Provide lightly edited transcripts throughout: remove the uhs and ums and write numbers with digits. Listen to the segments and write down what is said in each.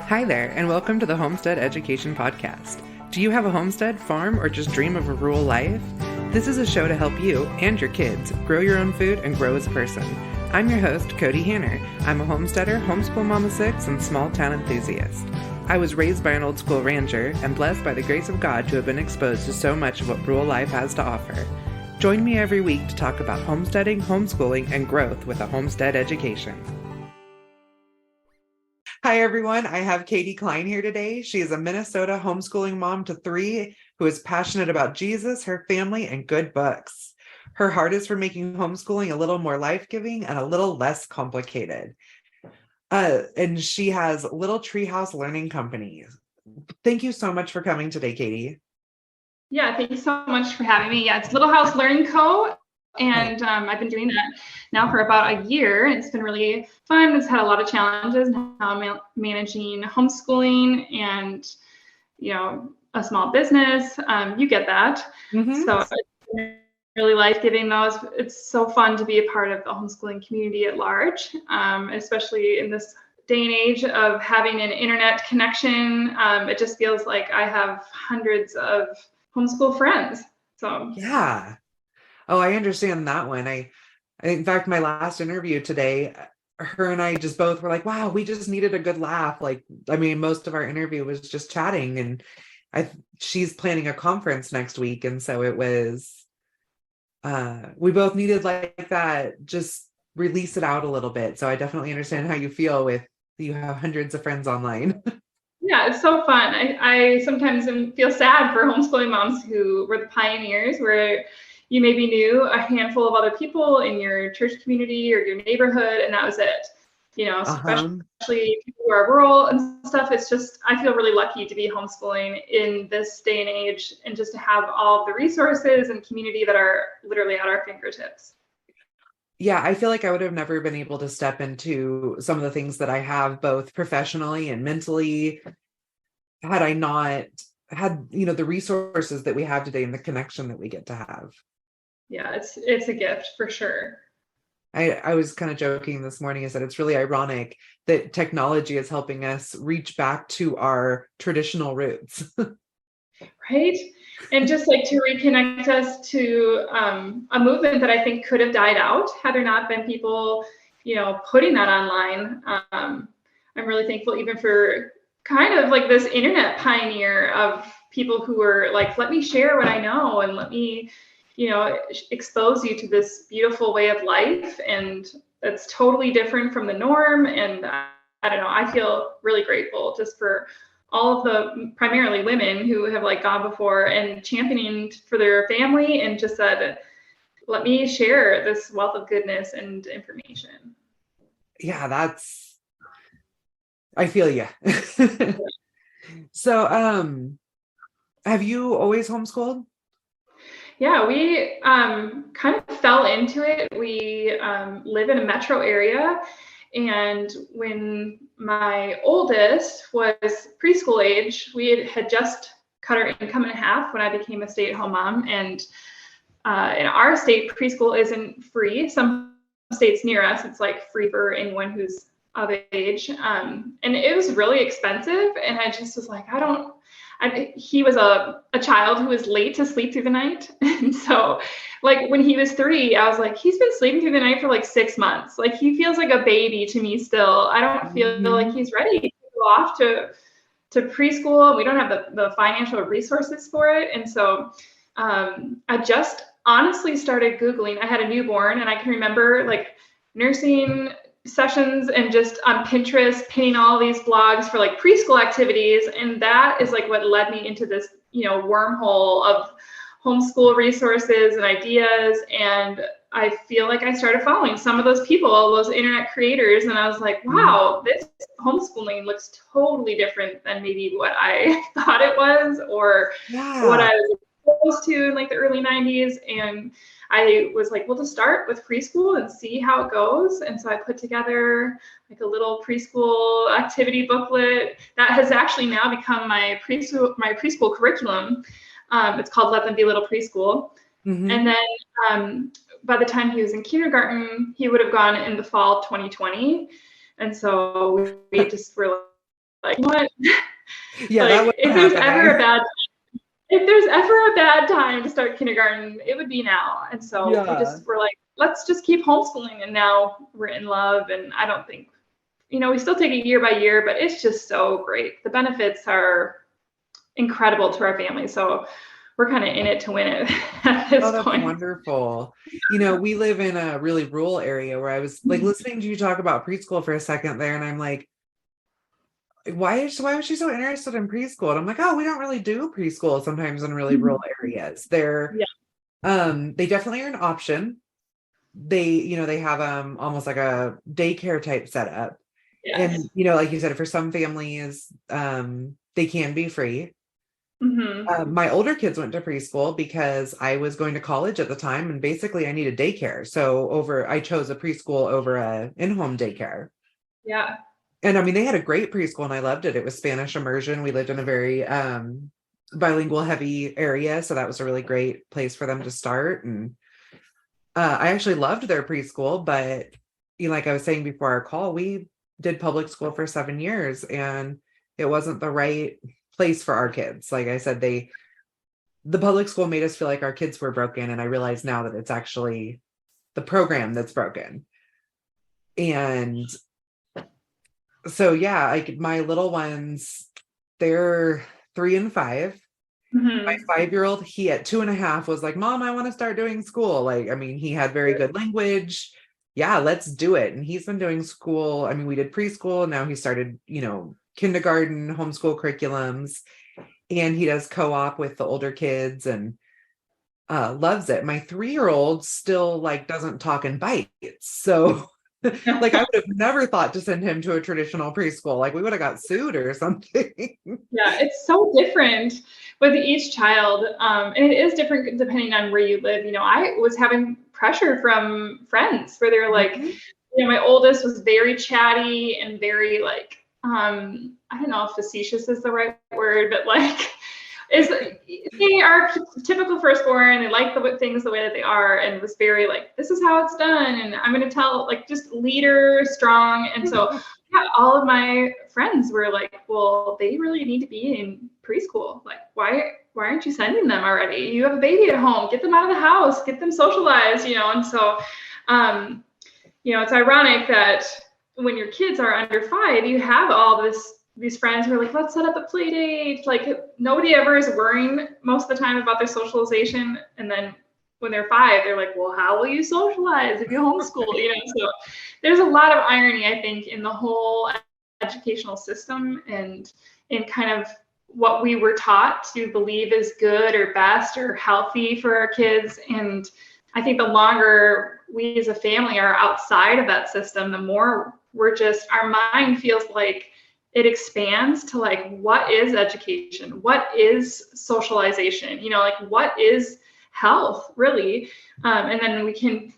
Hi there, and welcome to the Homestead Education Podcast. Do you have a homestead, farm, or just dream of a rural life? This is a show to help you and your kids grow your own food and grow as a person. I'm your host, Kody Hanner. I'm a homesteader, homeschool mom of 6, and small town enthusiast. I was raised by an old school rancher and blessed by the grace of God to have been exposed to so much of what rural life has to offer. Join me every week to talk about homesteading, homeschooling, and growth with a homestead education. Hi, everyone. I have Kody Klein here today. She is a Minnesota homeschooling mom to 3 who is passionate about Jesus, her family, and good books. Her heart is for making homeschooling a little more life-giving and a little less complicated. And she has Little Treehouse Learning Company. Thank you so much for coming today, Kody. Yeah, thank you so much for having me. Yeah, it's Little House Learning Co. And I've been doing that now for about a year, and it's been really fun. It's had a lot of challenges in how I'm managing homeschooling and, a small business. You get that. Mm-hmm. So it's been really life-giving, though. It's so fun to be a part of the homeschooling community at large, especially in this day and age of having an internet connection. It just feels like I have hundreds of homeschool friends. So yeah. Oh, I understand that one. In fact, my last interview today, her and I just both were like, wow, we just needed a good laugh. Most of our interview was just chatting, and she's planning a conference next week. And so it was, we both needed like that, just release it out a little bit. So I definitely understand how you feel you have hundreds of friends online. Yeah, it's so fun. I sometimes feel sad for homeschooling moms who were the pioneers, where you maybe knew a handful of other people in your church community or your neighborhood, and that was it. Especially people who are rural and stuff. It's just, I feel really lucky to be homeschooling in this day and age, and just to have all of the resources and community that are literally at our fingertips. Yeah, I feel like I would have never been able to step into some of the things that I have, both professionally and mentally, had I not had, the resources that we have today and the connection that we get to have. Yeah, it's a gift for sure. I was kind of joking this morning. I said it's really ironic that technology is helping us reach back to our traditional roots. Right? And just like to reconnect us to a movement that I think could have died out had there not been people, putting that online. I'm really thankful even for kind of like this internet pioneer of people who were like, let me share what I know and let me, expose you to this beautiful way of life. And it's totally different from the norm. And I don't know, I feel really grateful just for all of the primarily women who have like gone before and championing for their family and just said, let me share this wealth of goodness and information. Yeah, I feel you. So, have you always homeschooled? Yeah, we kind of fell into it. We live in a metro area. And when my oldest was preschool age, we had just cut our income in half when I became a stay-at-home mom. And in our state, preschool isn't free. Some states near us, it's like free for anyone who's of age. And it was really expensive. And I just was like, he was a child who was late to sleep through the night. And so like when he was 3, I was like, he's been sleeping through the night for like 6 months. Like he feels like a baby to me still. I don't feel like he's ready to go off to preschool. We don't have the financial resources for it. And so I just honestly started Googling. I had a newborn, and I can remember like nursing sessions and just on Pinterest pinning all these blogs for like preschool activities. And that is like what led me into this, wormhole of homeschool resources and ideas. And I feel like I started following some of those people, those internet creators. And I was like, wow, this homeschooling looks totally different than maybe what I thought it was, or what I was exposed to in like the early 90s. And I was like, well, to start with preschool and see how it goes. And so I put together like a little preschool activity booklet that has actually now become my preschool curriculum. It's called Let Them Be Little Preschool. Mm-hmm. And then by the time he was in kindergarten, he would have gone in the fall of 2020. And so we just were like, you know what? Yeah, that Like, would if there's ever a bad time to start kindergarten, it would be now. And so we're like, let's just keep homeschooling. And now we're in love. And I don't think, we still take it year by year, but it's just so great. The benefits are incredible to our family. So we're kind of in it to win it at this that's point. wonderful. We live in a really rural area where I was like listening to you talk about preschool for a second there, and I'm like, why was she so interested in preschool? And I'm like, oh, we don't really do preschool sometimes in really rural areas. They definitely are an option. They have almost like a daycare type setup. Yes. And like you said, for some families, they can be free. My older kids went to preschool because I was going to college at the time, and basically I needed daycare. So I chose a preschool over a in-home daycare. Yeah. And I mean, they had a great preschool and I loved it. It was Spanish immersion. We lived in a very bilingual heavy area. So that was a really great place for them to start. And I actually loved their preschool, but like I was saying before our call, we did public school for 7 years and it wasn't the right place for our kids. Like I said, the public school made us feel like our kids were broken. And I realize now that it's actually the program that's broken. And so, yeah, like my little ones, they're 3 and 5. My 5-year-old, he at 2.5 was like, Mom, I want to start doing school. Like, I mean, he had very good language. Yeah, let's do it. And he's been doing school. I mean, we did preschool. Now he started, kindergarten, homeschool curriculums, and he does co-op with the older kids and loves it. My 3-year-old still like doesn't talk and bites. So like I would have never thought to send him to a traditional preschool. Like we would have got sued or something. Yeah, it's so different with each child. And it is different depending on where you live. I was having pressure from friends where they're like, my oldest was very chatty and very like, I don't know if facetious is the right word, but like, they are typical firstborn. They like the things the way that they are, and was very like, this is how it's done, and I'm going to tell, like, just leader, strong. And so yeah, all of my friends were like, well, they really need to be in preschool. Like, why aren't you sending them already? You have a baby at home. Get them out of the house. Get them socialized. And so, it's ironic that when your kids are under 5, you have all these friends who are like, let's set up a play date. Like nobody ever is worrying most of the time about their socialization. And then when they're 5, they're like, well, how will you socialize if you homeschool? So there's a lot of irony, I think, in the whole educational system and in kind of what we were taught to believe is good or best or healthy for our kids. And I think the longer we as a family are outside of that system, the more our mind feels like it expands to like, what is education? What is socialization? Like what is health really? And then we can,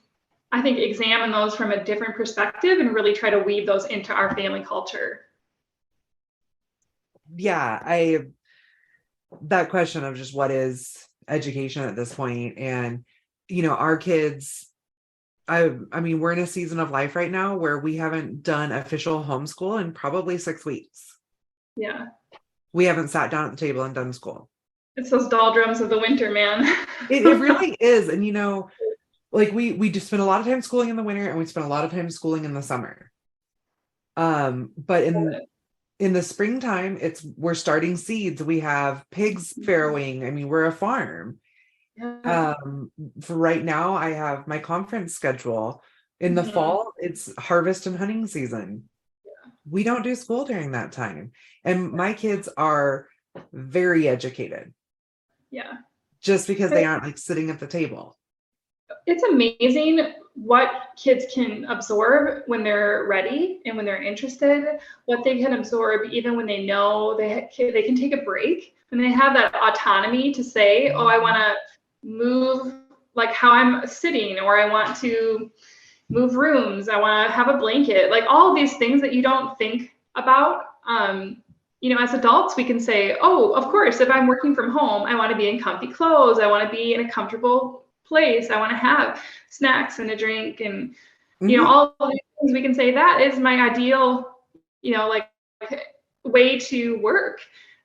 I think, examine those from a different perspective and really try to weave those into our family culture. Yeah, that question of just what is education at this point, and our kids, I mean, we're in a season of life right now where we haven't done official homeschool in probably 6 weeks. Yeah. We haven't sat down at the table and done school. It's those doldrums of the winter, man. It really is. And, like we just spend a lot of time schooling in the winter and we spend a lot of time schooling in the summer. But in the springtime, we're starting seeds. We have pigs farrowing. I mean, we're a farm. Yeah. For right now, I have my conference schedule. In the fall, it's harvest and hunting season. Yeah. We don't do school during that time. And my kids are very educated. Yeah. Just because they aren't like sitting at the table. It's amazing what kids can absorb when they're ready and when they're interested, what they can absorb even when they know they can take a break, when they have that autonomy to say, oh, I want to move like how I'm sitting, or I want to move rooms, I want to have a blanket, like all of these things that you don't think about. As adults, we can say, oh, of course, if I'm working from home, I want to be in comfy clothes, I want to be in a comfortable place, I want to have snacks and a drink, and all of these things we can say that is my ideal, like way to work.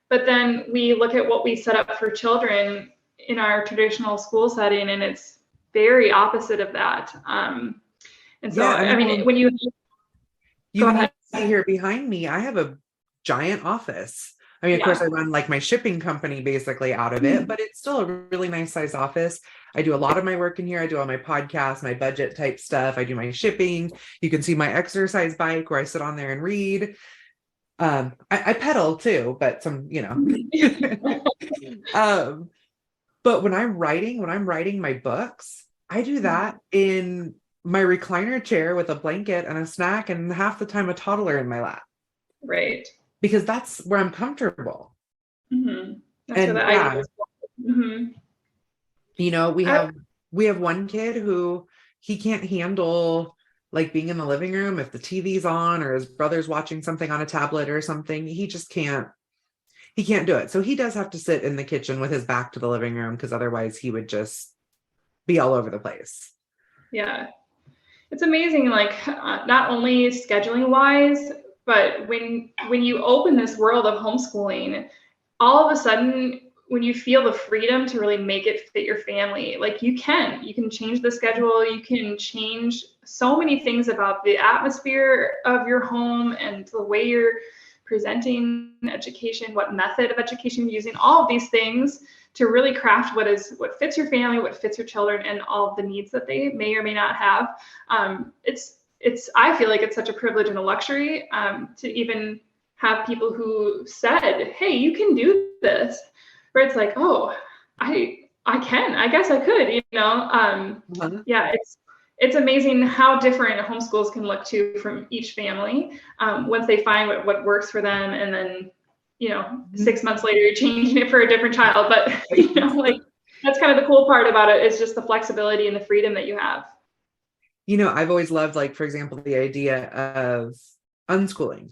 But then we look at what we set up for children in our traditional school setting, and it's very opposite of that. And so, I mean, when you go ahead. Can see here behind me, I have a giant office. I mean, of course, I run like my shipping company basically out of it, but it's still a really nice size office. I do a lot of my work in here. I do all my podcasts, my budget type stuff. I do my shipping. You can see my exercise bike where I sit on there and read. I pedal too, but some, but when I'm writing my books, I do that in my recliner chair with a blanket and a snack, and half the time a toddler in my lap. Right. Because that's where I'm comfortable. Mm-hmm. That's we have one kid who he can't handle like being in the living room if the TV's on or his brother's watching something on a tablet or something. He can't do it. So he does have to sit in the kitchen with his back to the living room, because otherwise he would just be all over the place. Yeah. It's amazing, like not only scheduling wise, but when you open this world of homeschooling, all of a sudden, when you feel the freedom to really make it fit your family, like you can change the schedule, you can change so many things about the atmosphere of your home and the way you're presenting education, what method of education you're using, all of these things to really craft what fits your family, what fits your children, and all of the needs that they may or may not have. I feel like it's such a privilege and a luxury to even have people who said, hey, you can do this, where it's like, oh, I guess I could, Yeah, it's amazing how different homeschools can look too from each family once they find what works for them, and then 6 months later you're changing it for a different child. But like that's kind of the cool part about it, is just the flexibility and the freedom that you have. I've always loved, like, for example, the idea of unschooling.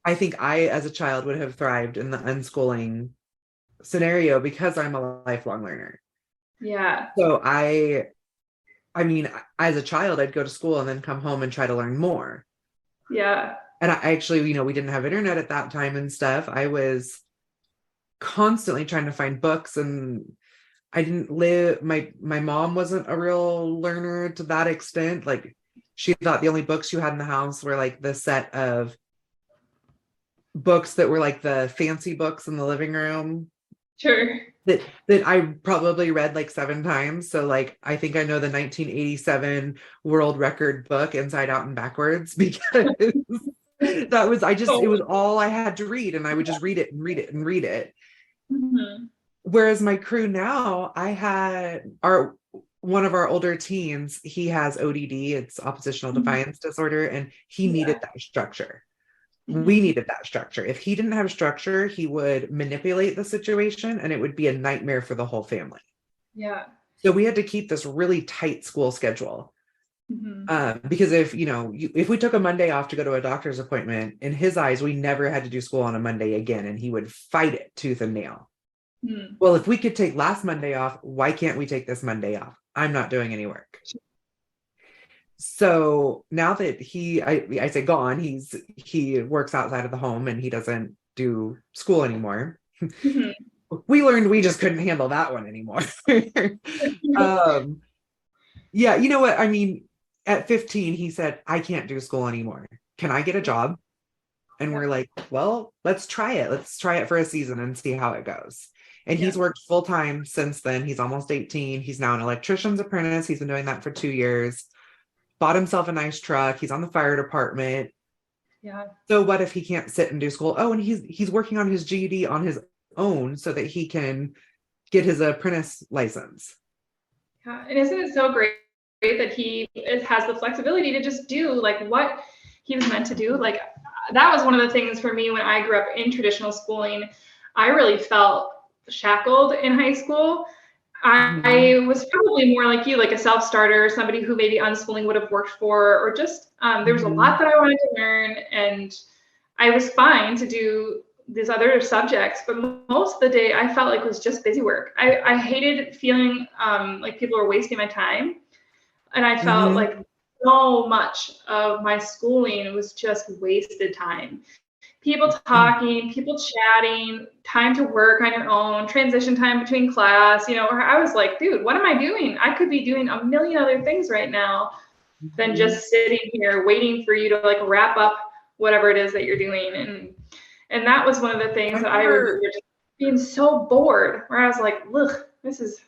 I think I, as a child, would have thrived in the unschooling scenario because I'm a lifelong learner. Yeah. So I mean, as a child, I'd go to school and then come home and try to learn more. Yeah. And I actually, we didn't have internet at that time and stuff. I was constantly trying to find books, and I didn't live, my mom wasn't a real learner to that extent. Like, she thought the only books you had in the house were like the set of books that were like the fancy books in the living room. Sure. That I probably read like 7 times. So like, I think I know the 1987 world record book inside out and backwards, because that was, it was all I had to read, and I would just read it and read it and read it. Whereas my crew now, I had one of our older teens, he has ODD, it's oppositional defiance disorder, and he needed that structure. We needed that structure. If he didn't have structure, he would manipulate the situation, and it would be a nightmare for the whole family. Yeah. So we had to keep this really tight school schedule. Because if we took a Monday off to go to a doctor's appointment, in his eyes, we never had to do school on a Monday again, and he would fight it tooth and nail. Well, if we could take last Monday off, why can't we take this Monday off? I'm not doing any work. So now that I say gone, he works outside of the home and he doesn't do school anymore. We learned we just couldn't handle that one anymore. Yeah, you know what? I mean, at 15, he said, I can't do school anymore. Can I get a job? And we're like, well, let's try it. Let's try it for a season and see how it goes. And he's worked full time since then. He's almost 18. He's now an electrician's apprentice. He's been doing that for 2 years. Bought himself a nice truck. He's on the fire department. Yeah. So what if he can't sit and do school? Oh, and he's working on his GED on his own so that he can get his apprentice license. Yeah. And isn't it so great that he has the flexibility to just do like what he was meant to do? Like, that was one of the things for me when I grew up in traditional schooling. I really felt shackled in high school. I was probably more like you, like a self-starter, somebody who maybe unschooling would have worked for, or just there was a lot that I wanted to learn, and I was fine to do these other subjects, but most of the day I felt like it was just busy work. I hated feeling like people were wasting my time, and I felt like so much of my schooling was just wasted time people talking, people chatting, time to work on your own, transition time between class, or I was like, dude, what am I doing? I could be doing a million other things right now than just sitting here waiting for you to like wrap up whatever it is that you're doing. And that was one of the things that I remember just being so bored, where I was like, look, this is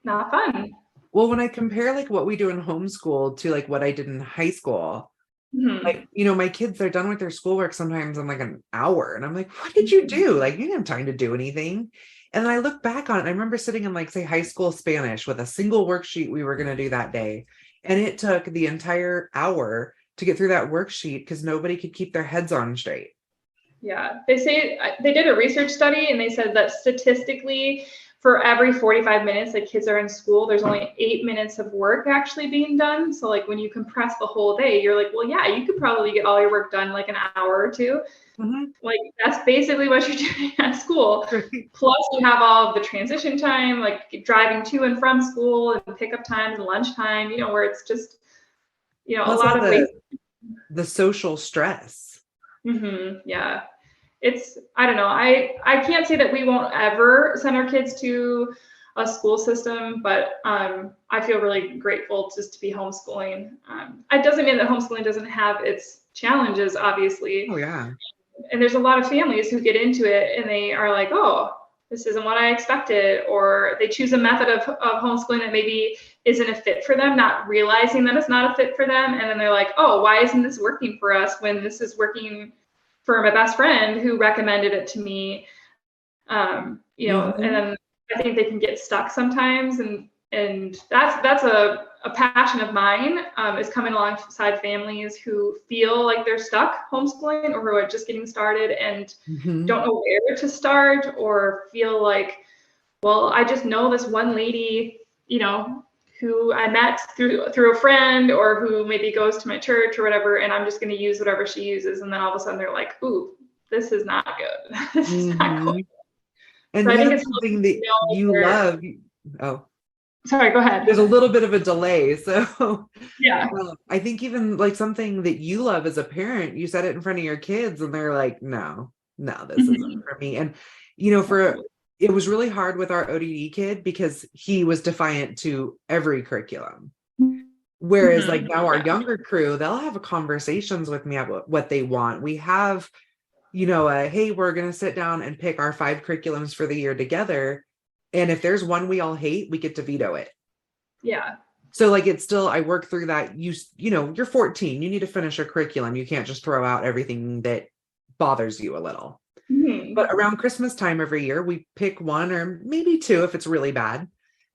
not fun. Well, when I compare like what we do in homeschool to like what I did in high school, like, my kids, they're done with their schoolwork sometimes in like an hour. And I'm like, what did you do? Like, you didn't have time to do anything. And then I look back on it, and I remember sitting in like, say, high school Spanish with a single worksheet we were going to do that day. And it took the entire hour to get through that worksheet because nobody could keep their heads on straight. Yeah, they say they did a research study, and they said that statistically, for every 45 minutes that kids are in school, there's only 8 minutes of work actually being done. So like when you compress the whole day, you're like, well, yeah, you could probably get all your work done like an hour or two. Like that's basically what you're doing at school. Plus you have all of the transition time, like driving to and from school and pickup times and lunchtime, where it's just, a lot of waste. The social stress. Yeah. I don't know. I can't say that we won't ever send our kids to a school system, but I feel really grateful just to be homeschooling. It doesn't mean that homeschooling doesn't have its challenges, obviously. Oh, yeah. And there's a lot of families who get into it and they are like, oh, this isn't what I expected. Or they choose a method of homeschooling that maybe isn't a fit for them, not realizing that it's not a fit for them. And then they're like, oh, why isn't this working for us when this is working for my best friend who recommended it to me? And then I think they can get stuck sometimes. And that's a passion of mine, is coming alongside families who feel like they're stuck homeschooling or who are just getting started and don't know where to start, or feel like, well, I just know this one lady, who I met through a friend, or who maybe goes to my church or whatever, and I'm just going to use whatever she uses. And then all of a sudden they're like, ooh, this is not good. This is not cool. And so I think it's something that you love. Oh, sorry, go ahead. There's a little bit of a delay. So yeah, I think even like something that you love as a parent, you said it in front of your kids and they're like, no, this isn't for me. And, it was really hard with our ODD kid because he was defiant to every curriculum. Whereas like now our younger crew, they'll have conversations with me about what they want. We have, hey, we're going to sit down and pick our 5 curriculums for the year together. And if there's one we all hate, we get to veto it. Yeah. So like, it's still, I work through that. You're 14, you need to finish a curriculum. You can't just throw out everything that bothers you a little. But around Christmas time every year, we pick 1 or maybe 2 if it's really bad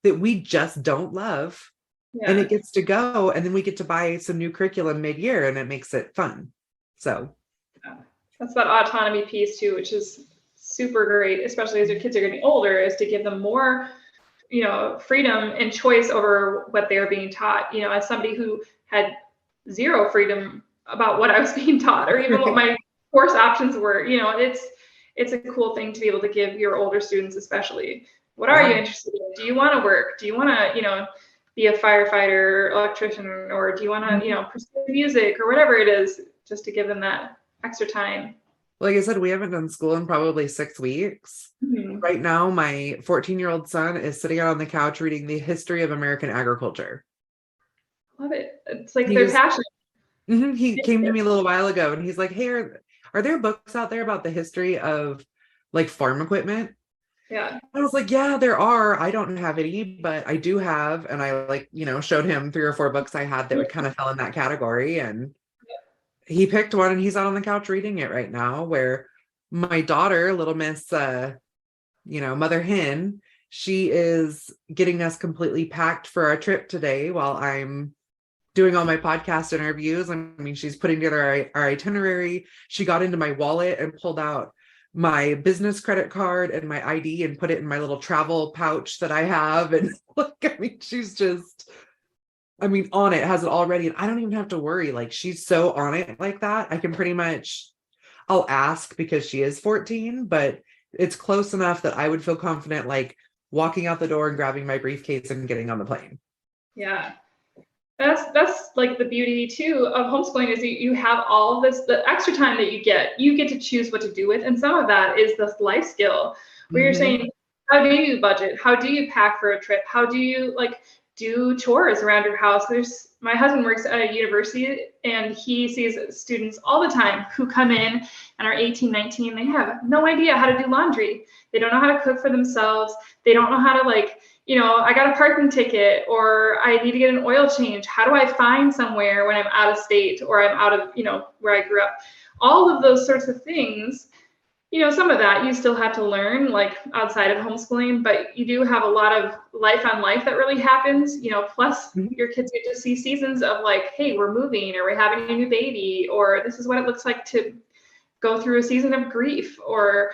that we just don't love. Yeah. And it gets to go. And then we get to buy some new curriculum mid-year and it makes it fun. So that's that autonomy piece too, which is super great, especially as your kids are getting older, is to give them more, freedom and choice over what they're being taught. As somebody who had zero freedom about what I was being taught, or even what my course options were, it's a cool thing to be able to give your older students, especially. What are you interested in? Do you want to work? Do you want to, be a firefighter, electrician, or do you want to, pursue music or whatever it is, just to give them that extra time? Like I said, we haven't done school in probably 6 weeks. Right now, my 14-year-old son is sitting out on the couch reading the history of American agriculture. Love it. It's like they're passionate. He came to me a little while ago and he's like, hey, are there books out there about the history of like farm equipment? Yeah. I was like, yeah, there are. I don't have any, but I do have. And I showed him 3 or 4 books I had that would kind of fell in that category. And he picked one and he's out on the couch reading it right now, where my daughter, little Miss, Mother Hen, she is getting us completely packed for our trip today while I'm doing all my podcast interviews. I mean, she's putting together our itinerary. She got into my wallet and pulled out my business credit card and my ID and put it in my little travel pouch that I have. And she's just, on it, has it already. And I don't even have to worry. Like, she's so on it like that. I can pretty much, I'll ask because she is 14, but it's close enough that I would feel confident, like walking out the door and grabbing my briefcase and getting on the plane. Yeah. That's like the beauty too of homeschooling is you have all of this, the extra time that you get to choose what to do with. And some of that is this life skill where you're Mm-hmm. saying, how do you budget? How do you pack for a trip? How do you like do chores around your house? My husband works at a university and he sees students all the time who come in and are 18, 19. They have no idea how to do laundry. They don't know how to cook for themselves. They don't know how to I got a parking ticket or I need to get an oil change. How do I find somewhere when I'm out of state or I'm out of, where I grew up? All of those sorts of things, some of that you still have to learn like outside of homeschooling, but you do have a lot of life on life that really happens, plus Mm-hmm. your kids get to see seasons of like, hey, we're moving or we're having a new baby, or this is what it looks like to go through a season of grief or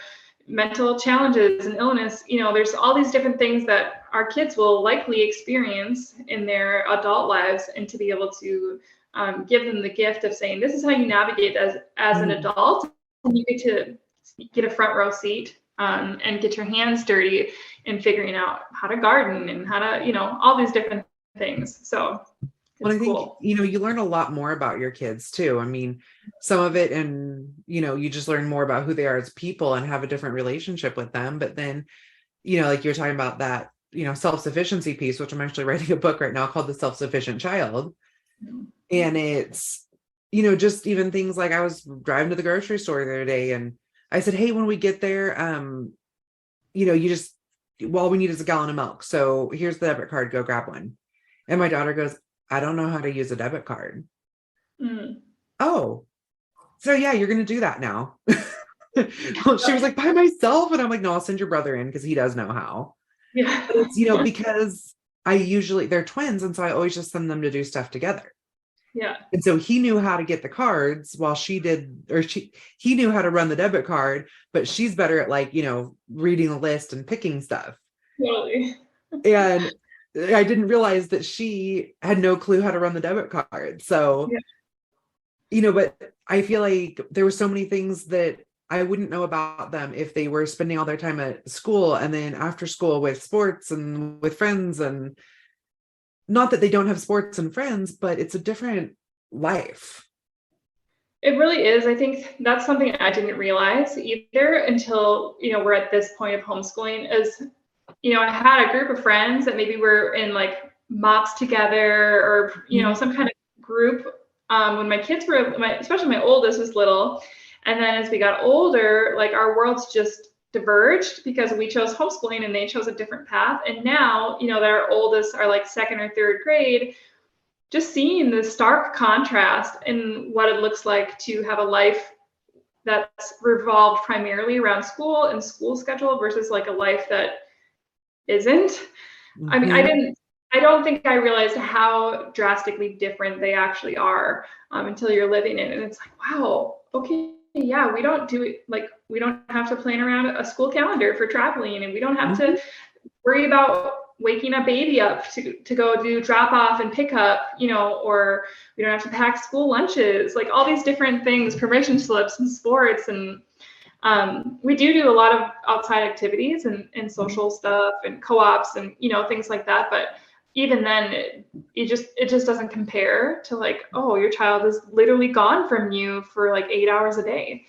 mental challenges and illness. There's all these different things that our kids will likely experience in their adult lives, and to be able to give them the gift of saying, this is how you navigate as an Mm-hmm. adult, and you get to get a front row seat and get your hands dirty in figuring out how to garden and how to, all these different things. So Well, it's I think, cool. you learn a lot more about your kids too. I mean, some of it, and, you just learn more about who they are as people and have a different relationship with them. But then, like you're talking about that, self-sufficiency piece, which I'm actually writing a book right now called The Self-Sufficient Child. And it's, just even things like I was driving to the grocery store the other day and I said, hey, when we get there, you just, well, all we need is a gallon of milk. So here's the debit card, go grab one. And my daughter goes, I don't know how to use a debit card. Mm. Oh, so yeah, you're going to do that now. Well, she was like, by myself. And I'm like, no, I'll send your brother in because he does know how. Yeah. But it's, because they're twins. And so I always just send them to do stuff together. Yeah. And so he knew how to get the cards while he knew how to run the debit card, but she's better at reading the list and picking stuff. Totally. And I didn't realize that she had no clue how to run the debit card. So, but I feel like there were so many things that I wouldn't know about them if they were spending all their time at school and then after school with sports and with friends. And not that they don't have sports and friends, but it's a different life. It really is. I think that's something I didn't realize either until, we're at this point of homeschooling is, I had a group of friends that maybe were in like MOPS together or, some kind of group when my kids were, especially my oldest was little. And then as we got older, like our worlds just diverged because we chose homeschooling and they chose a different path. And now, that our oldest are like second or third grade, just seeing the stark contrast in what it looks like to have a life that's revolved primarily around school and school schedule versus like a life that isn't. Mm-hmm. I mean, I don't think I realized how drastically different they actually are until you're living it. And it's like, wow, okay, yeah, we don't do it. Like, we don't have to plan around a school calendar for traveling, and we don't have to worry about waking a baby up to go do drop off and pick up, or we don't have to pack school lunches, like all these different things, permission slips and sports. And we do a lot of outside activities and social stuff and co-ops and, things like that. But even then it just doesn't compare to like, oh, your child is literally gone from you for like 8 hours a day.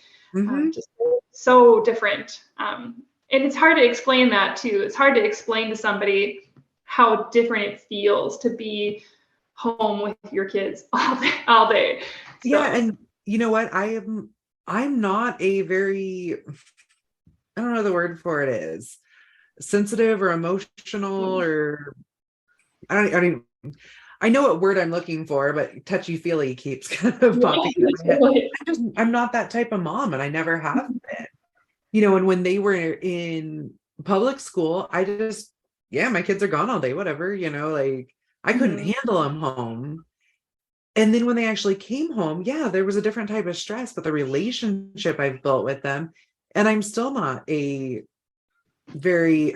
Just so different. And it's hard to explain that too. It's hard to explain to somebody how different it feels to be home with your kids all day. So. Yeah. And you know what? I'm not a very, I don't know the word for it is, sensitive or emotional or I know what word I'm looking for, but touchy-feely keeps kind of popping in my head. I'm not that type of mom, and I never have been. And when they were in public school, I just, my kids are gone all day, whatever, like I couldn't handle them home. And then when they actually came home, there was a different type of stress, but the relationship I've built with them, and I'm still not a very,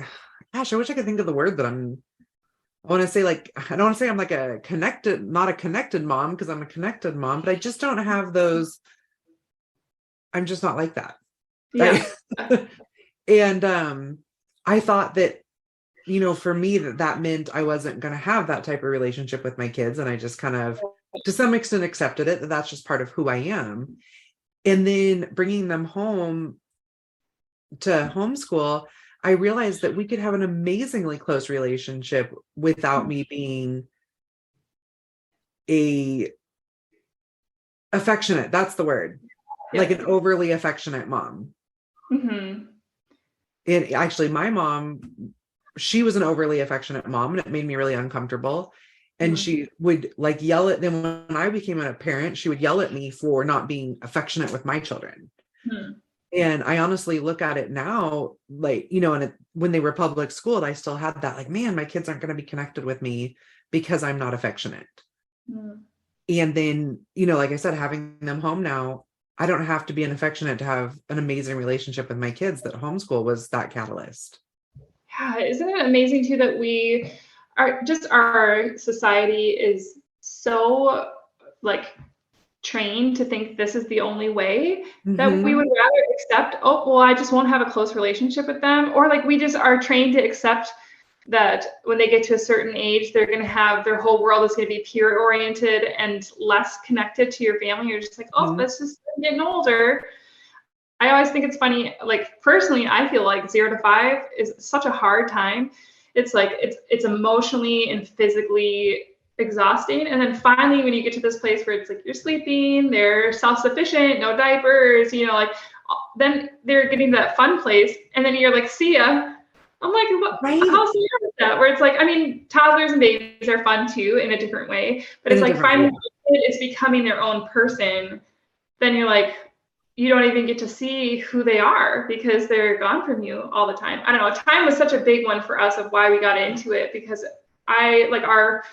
gosh, I wish I could think of the word that I want to say, like, I don't want to say I'm like not a connected mom, because I'm a connected mom, but I just don't have those. I'm just not like that. Yeah. And I thought that for me, that meant I wasn't going to have that type of relationship with my kids. And I just kind of, to some extent, accepted it, that that's just part of who I am. And then bringing them home to homeschool, I realized that we could have an amazingly close relationship without me being a affectionate, that's the word, like an overly affectionate mom. Mm-hmm. And actually, my mom, she was an overly affectionate mom, and it made me really uncomfortable. And she would like yell at them when I became a parent. She would yell at me for not being affectionate with my children. And I honestly look at it now, like, and when they were public schooled, I still had that, like, man, my kids aren't going to be connected with me because I'm not affectionate. And then, like I said, having them home now, I don't have to be an affectionate to have an amazing relationship with my kids. That homeschool was that catalyst. Yeah, isn't it amazing too that we are just, our society is so like trained to think this is the only way, that we would rather accept, oh, well, I just won't have a close relationship with them. Or like we just are trained to accept that when they get to a certain age, they're going to have, their whole world is going to be peer oriented and less connected to your family. You're just like, oh, this is getting older. I always think it's funny, like personally, I feel like 0 to 5 is such a hard time. It's like, it's emotionally and physically exhausting. And then finally, when you get to this place where it's like, you're sleeping, they're self-sufficient, no diapers, like, then they're getting to that fun place. And then you're like, see ya. I'm like, how sad is that? Where it's like, I mean, toddlers and babies are fun too in a different way, but it's like finally it's becoming their own person. Then you're like, you don't even get to see who they are because they're gone from you all the time. I don't know. Time was such a big one for us of why we got into it, because I like our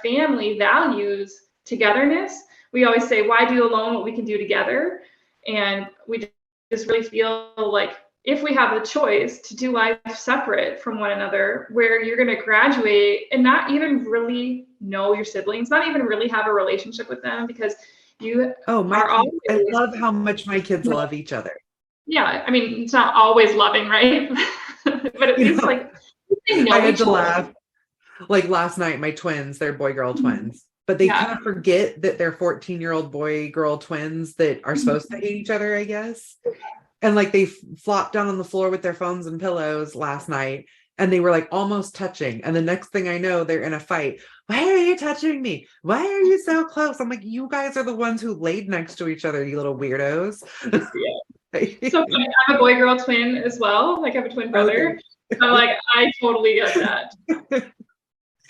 family values togetherness. We always say, why do alone what we can do together? And we just really feel like if we have the choice to do life separate from one another, where you're going to graduate and not even really know your siblings, not even really have a relationship with them, because you are always, I love how much my kids love each other. Yeah, I mean, it's not always loving, right? But at least like they know I had each to other. laugh. Like last night, my twins, they're boy-girl twins, but they kind of forget that they're 14-year-old boy-girl twins that are supposed to hate each other, I guess. And like they flopped down on the floor with their phones and pillows last night, and they were like almost touching. And the next thing I know, they're in a fight. Why are you touching me? Why are you so close? I'm like, you guys are the ones who laid next to each other, you little weirdos. So I'm a boy-girl twin as well. Like I have a twin brother. So like I totally get that.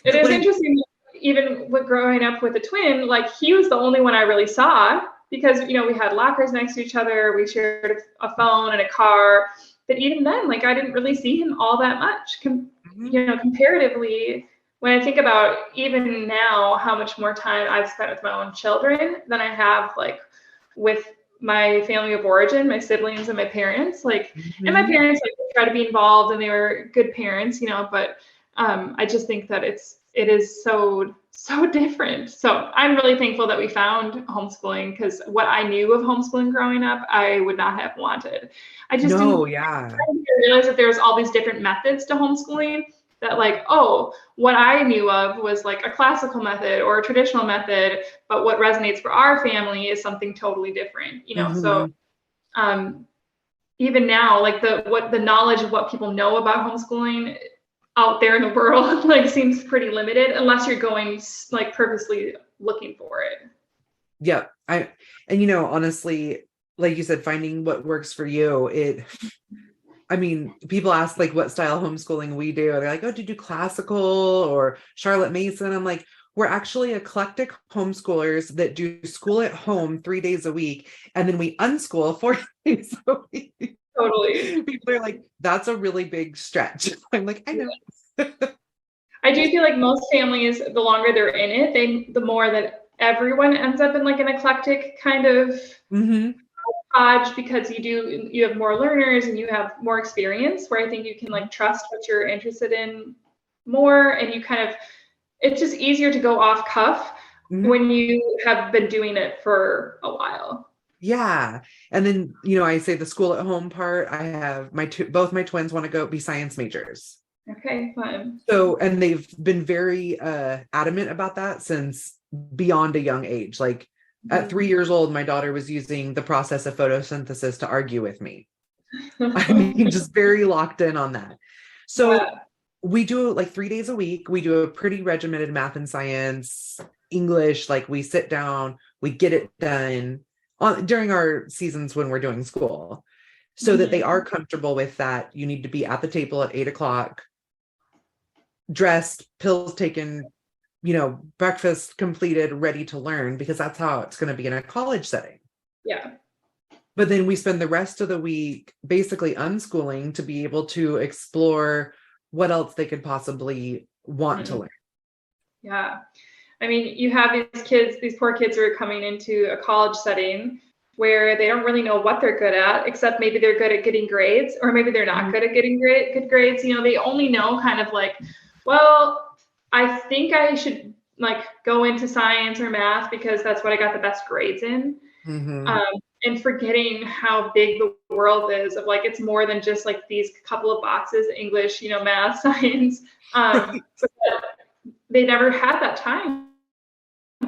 It is interesting, even with growing up with a twin, like he was the only one I really saw, because we had lockers next to each other, we shared a phone and a car. But even then, like I didn't really see him all that much. Comparatively, when I think about even now how much more time I've spent with my own children than I have like with my family of origin, my siblings and my parents, like, and my parents like try to be involved and they were good parents, but I just think that it is so different. So I'm really thankful that we found homeschooling, because what I knew of homeschooling growing up, I would not have wanted. I just didn't realize that there's all these different methods to homeschooling, that like, oh, what I knew of was like a classical method or a traditional method, but what resonates for our family is something totally different, So even now, like the knowledge of what people know about homeschooling out there in the world like seems pretty limited, unless you're going like purposely looking for it. Yeah. Honestly, like you said, finding what works for you, people ask like what style homeschooling we do. They're like, oh, do you do classical or Charlotte Mason? I'm like, we're actually eclectic homeschoolers that do school at home 3 days a week, and then we unschool 4 days a week. Totally. People are like, that's a really big stretch. I'm like, I know. I do feel like most families, the longer they're in it, the more that everyone ends up in like an eclectic kind of hodge, because you have more learners and you have more experience, where I think you can like trust what you're interested in more, and you kind of, it's just easier to go off cuff when you have been doing it for a while. Yeah. And then, I say the school at home part, I have both my twins want to go be science majors. Okay, fun. So, and they've been very adamant about that since beyond a young age. Like at 3 years old, my daughter was using the process of photosynthesis to argue with me. I mean, just very locked in on that. So Yeah. we do like 3 days a week. We do a pretty regimented math and science, English. Like we sit down, we get it done during our seasons when we're doing school, so that they are comfortable with that. You need to be at the table at 8 o'clock, dressed, pills taken, breakfast completed, ready to learn, because that's how it's going to be in a college setting. Yeah. But then we spend the rest of the week basically unschooling to be able to explore what else they could possibly want to learn. Yeah. I mean, you have these kids, these poor kids who are coming into a college setting where they don't really know what they're good at, except maybe they're good at getting grades, or maybe they're not good at getting good grades. They only know kind of like, well, I think I should like go into science or math because that's what I got the best grades in. And forgetting how big the world is, of like, it's more than just like these couple of boxes, English, math, science. But they never had that time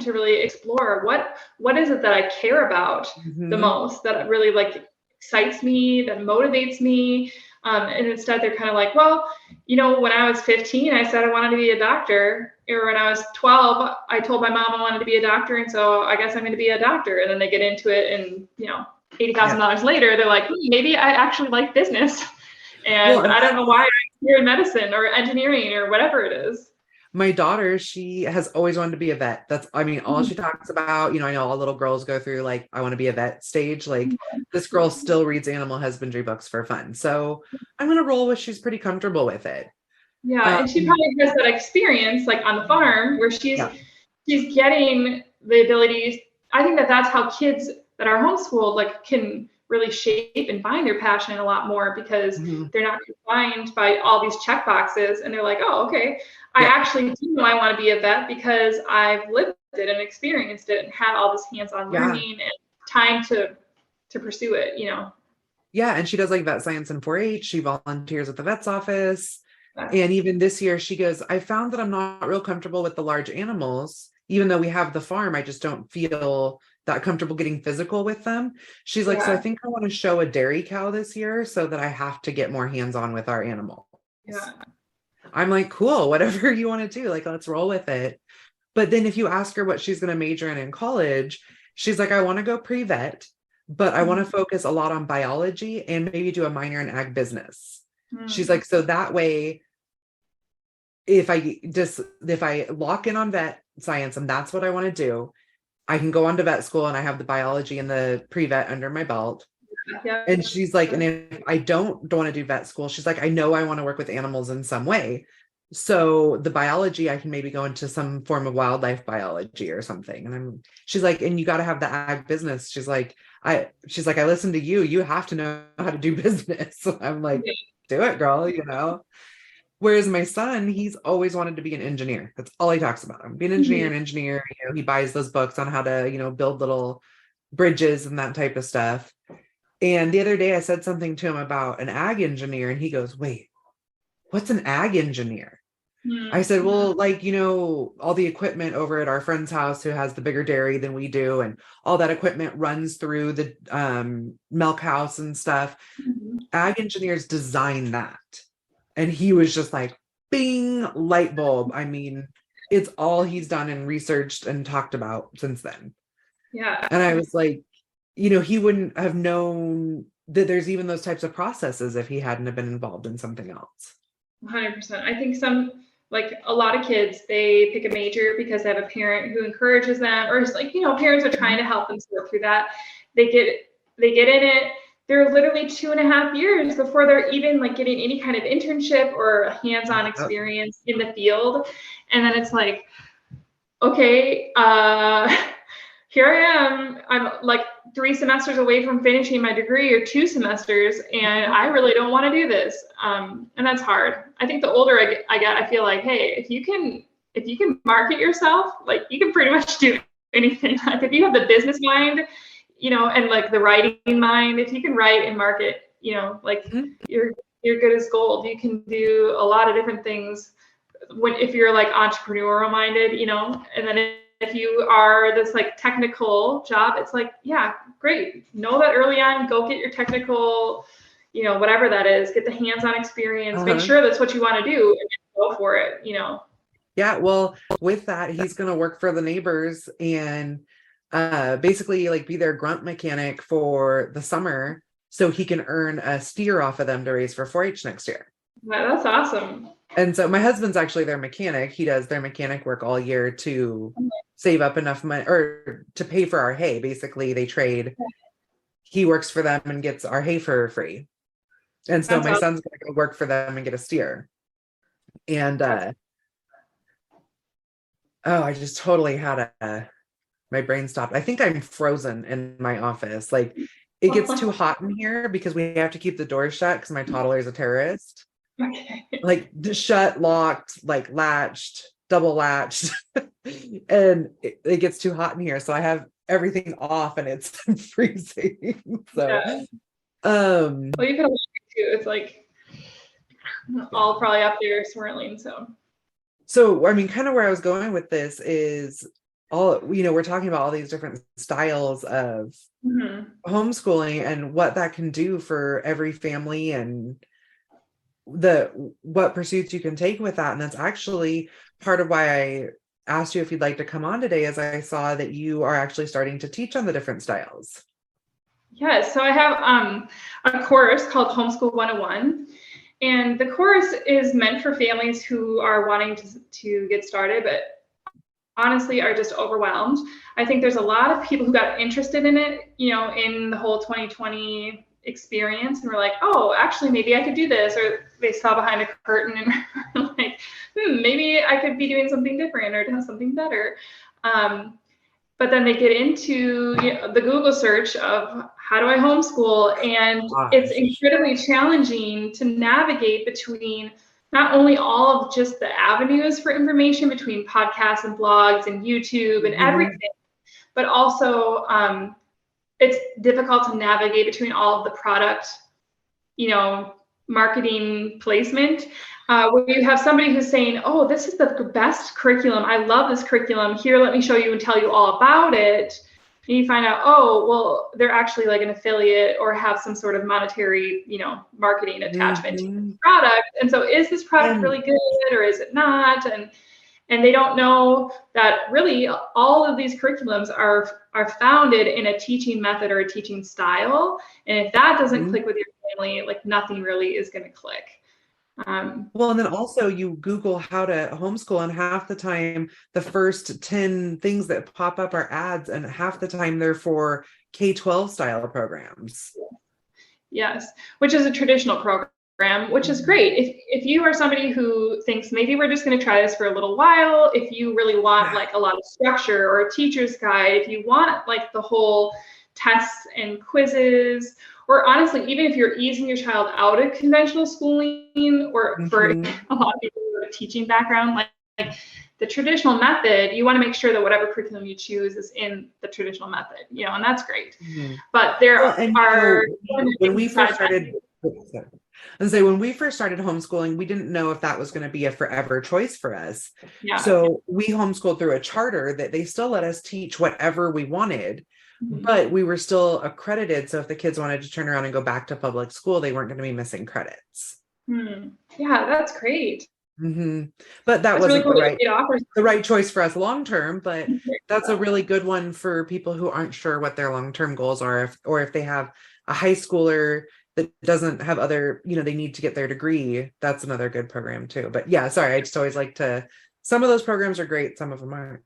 to really explore what is it that I care about the most, that really like excites me, that motivates me. And instead they're kind of like, well, when I was 15, I said I wanted to be a doctor. Or when I was 12, I told my mom I wanted to be a doctor. And so I guess I'm going to be a doctor. And then they get into it and, $80,000 later, they're like, maybe I actually like business. And I don't know why I'm here in medicine or engineering or whatever it is. My daughter, she has always wanted to be a vet. That's, I mean, all she talks about, I know all little girls go through like, I want to be a vet stage. Like this girl still reads animal husbandry books for fun. So I'm going to roll with, she's pretty comfortable with it. Yeah. And she probably has that experience like on the farm where she's getting the abilities. I think that's how kids that are homeschooled like can really shape and find their passion a lot more, because they're not confined by all these check boxes, and they're like, oh, okay, I actually do know I want to be a vet because I've lived it and experienced it and had all this hands-on learning and time to pursue it, Yeah, and she does like vet science and 4-H. She volunteers at the vet's office. And even this year she goes, I found that I'm not real comfortable with the large animals. Even though we have the farm, I just don't feel that comfortable getting physical with them. She's like, so I think I want to show a dairy cow this year so that I have to get more hands-on with our animals. Yeah. I'm like, cool, whatever you want to do, like, let's roll with it. But then if you ask her what she's going to major in college, she's like, I want to go pre-vet, but I want to focus a lot on biology and maybe do a minor in ag business. She's like, so that way, if I lock in on vet science and that's what I want to do, I can go on to vet school and I have the biology and the pre-vet under my belt. Yeah. And she's like, and if I don't want to do vet school, she's like, I know I want to work with animals in some way. So the biology, I can maybe go into some form of wildlife biology or something. And she's like, and you got to have the ag business. She's like, I listen to you. You have to know how to do business. So I'm like, do it, girl, Whereas my son, he's always wanted to be an engineer. That's all he talks about. I'm being an engineer. He buys those books on how to, build little bridges and that type of stuff. And the other day I said something to him about an ag engineer, and he goes, wait, what's an ag engineer? I said, well, like, all the equipment over at our friend's house who has the bigger dairy than we do, and all that equipment runs through the milk house and stuff. Ag engineers design that. And he was just like, bing, light bulb. I mean, it's all he's done and researched and talked about since then. Yeah. And I was like, he wouldn't have known that there's even those types of processes if he hadn't have been involved in something else. 100%. I think a lot of kids, they pick a major because they have a parent who encourages them, or it's like, parents are trying to help them sort through that. They get in it. They're literally 2.5 years before they're even like getting any kind of internship or hands-on experience in the field. And then it's like, okay, here I am. I'm like 3 semesters away from finishing my degree, or 2 semesters, and I really don't want to do this. And that's hard. I think the older I get, I feel like, hey, if you can market yourself, like you can pretty much do anything. Like if you have the business mind, and like the writing mind, if you can write and market, you're you're good as gold. You can do a lot of different things if you're like entrepreneurial minded, and then if you are this like technical job, it's like, yeah, great. Know that early on, go get your technical, whatever that is, get the hands-on experience, make sure that's what you want to do, and go for it, Yeah, well, with that, he's going to work for the neighbors and basically like be their grunt mechanic for the summer so he can earn a steer off of them to raise for 4-H next year. Wow, that's awesome. And so my husband's actually their mechanic. He does their mechanic work all year to save up enough money or to pay for our hay. Basically, they trade. He works for them and gets our hay for free. And so my son's going to go work for them and get a steer. And I just totally had my brain stopped. I think I'm frozen in my office. Like it gets too hot in here because we have to keep the doors shut because my toddler is a terrorist. Okay. Like shut, locked, like latched, double latched. And it gets too hot in here. So I have everything off and it's freezing. So well, you can too. It's like all probably up there swirling. So I mean, kind of where I was going with this is we're talking about all these different styles of homeschooling and what that can do for every family and what pursuits you can take with that. And that's actually part of why I asked you if you'd like to come on today, as I saw that you are actually starting to teach on the different styles. Yes, so I have a course called Homeschool 101. And the course is meant for families who are wanting to get started, but honestly are just overwhelmed. I think there's a lot of people who got interested in it, in the whole 2020 experience and were like, oh, actually, maybe I could do this. Or they saw behind a curtain and were like, maybe I could be doing something different or doing something better. But then they get into the Google search of how do I homeschool? And it's incredibly challenging to navigate between not only all of just the avenues for information between podcasts and blogs and YouTube and everything, but also it's difficult to navigate between all of the product, marketing placement, where you have somebody who's saying, oh, this is the best curriculum. I love this curriculum. Here, let me show you and tell you all about it. And you find out, oh, well, they're actually like an affiliate or have some sort of monetary, marketing attachment to the product. And so is this product really good or is it not? And they don't know that really all of these curriculums are founded in a teaching method or a teaching style. And if that doesn't click with your family, like nothing really is going to click. Well, and then also you Google how to homeschool, and half the time the first 10 things that pop up are ads, and half the time they're for K-12 style programs. Yes, which is a traditional program, which is great. If you are somebody who thinks maybe we're just going to try this for a little while, if you really want like a lot of structure or a teacher's guide, if you want like the whole tests and quizzes, or honestly, even if you're easing your child out of conventional schooling, or for a lot of people who have a teaching background, like the traditional method, you want to make sure that whatever curriculum you choose is in the traditional method, and that's great. But there are when we first started homeschooling, we didn't know if that was going to be a forever choice for us. So we homeschooled through a charter that they still let us teach whatever we wanted. But we were still accredited. So if the kids wanted to turn around and go back to public school, they weren't going to be missing credits. Yeah, that's great. But that wasn't really cool, the right choice for us long term. But that's a really good one for people who aren't sure what their long term goals are, or if they have a high schooler that doesn't have other, they need to get their degree. That's another good program too. But yeah, sorry, I just always like to. Some of those programs are great. Some of them aren't,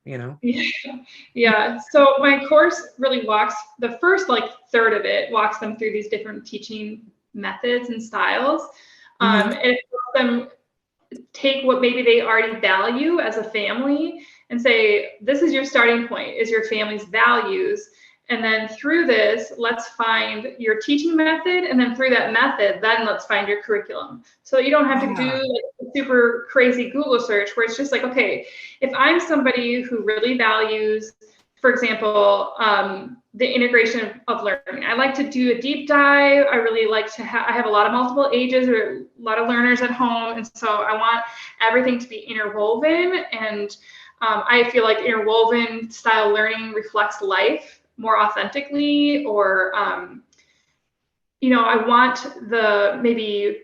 Yeah. So my course really walks, the first third of it walks them through these different teaching methods and styles. And it helps them take what maybe they already value as a family and say, this is your starting point, is your family's values. And then through this, let's find your teaching method. And then through that method, then let's find your curriculum. So you don't have to do a super crazy Google search where it's just like, okay, if I'm somebody who really values for example, the integration of learning. I like to do a deep dive. I really like to I have a lot of multiple ages or a lot of learners at home. And so I want everything to be interwoven. And I feel like interwoven style learning reflects life more authentically, or, I want the maybe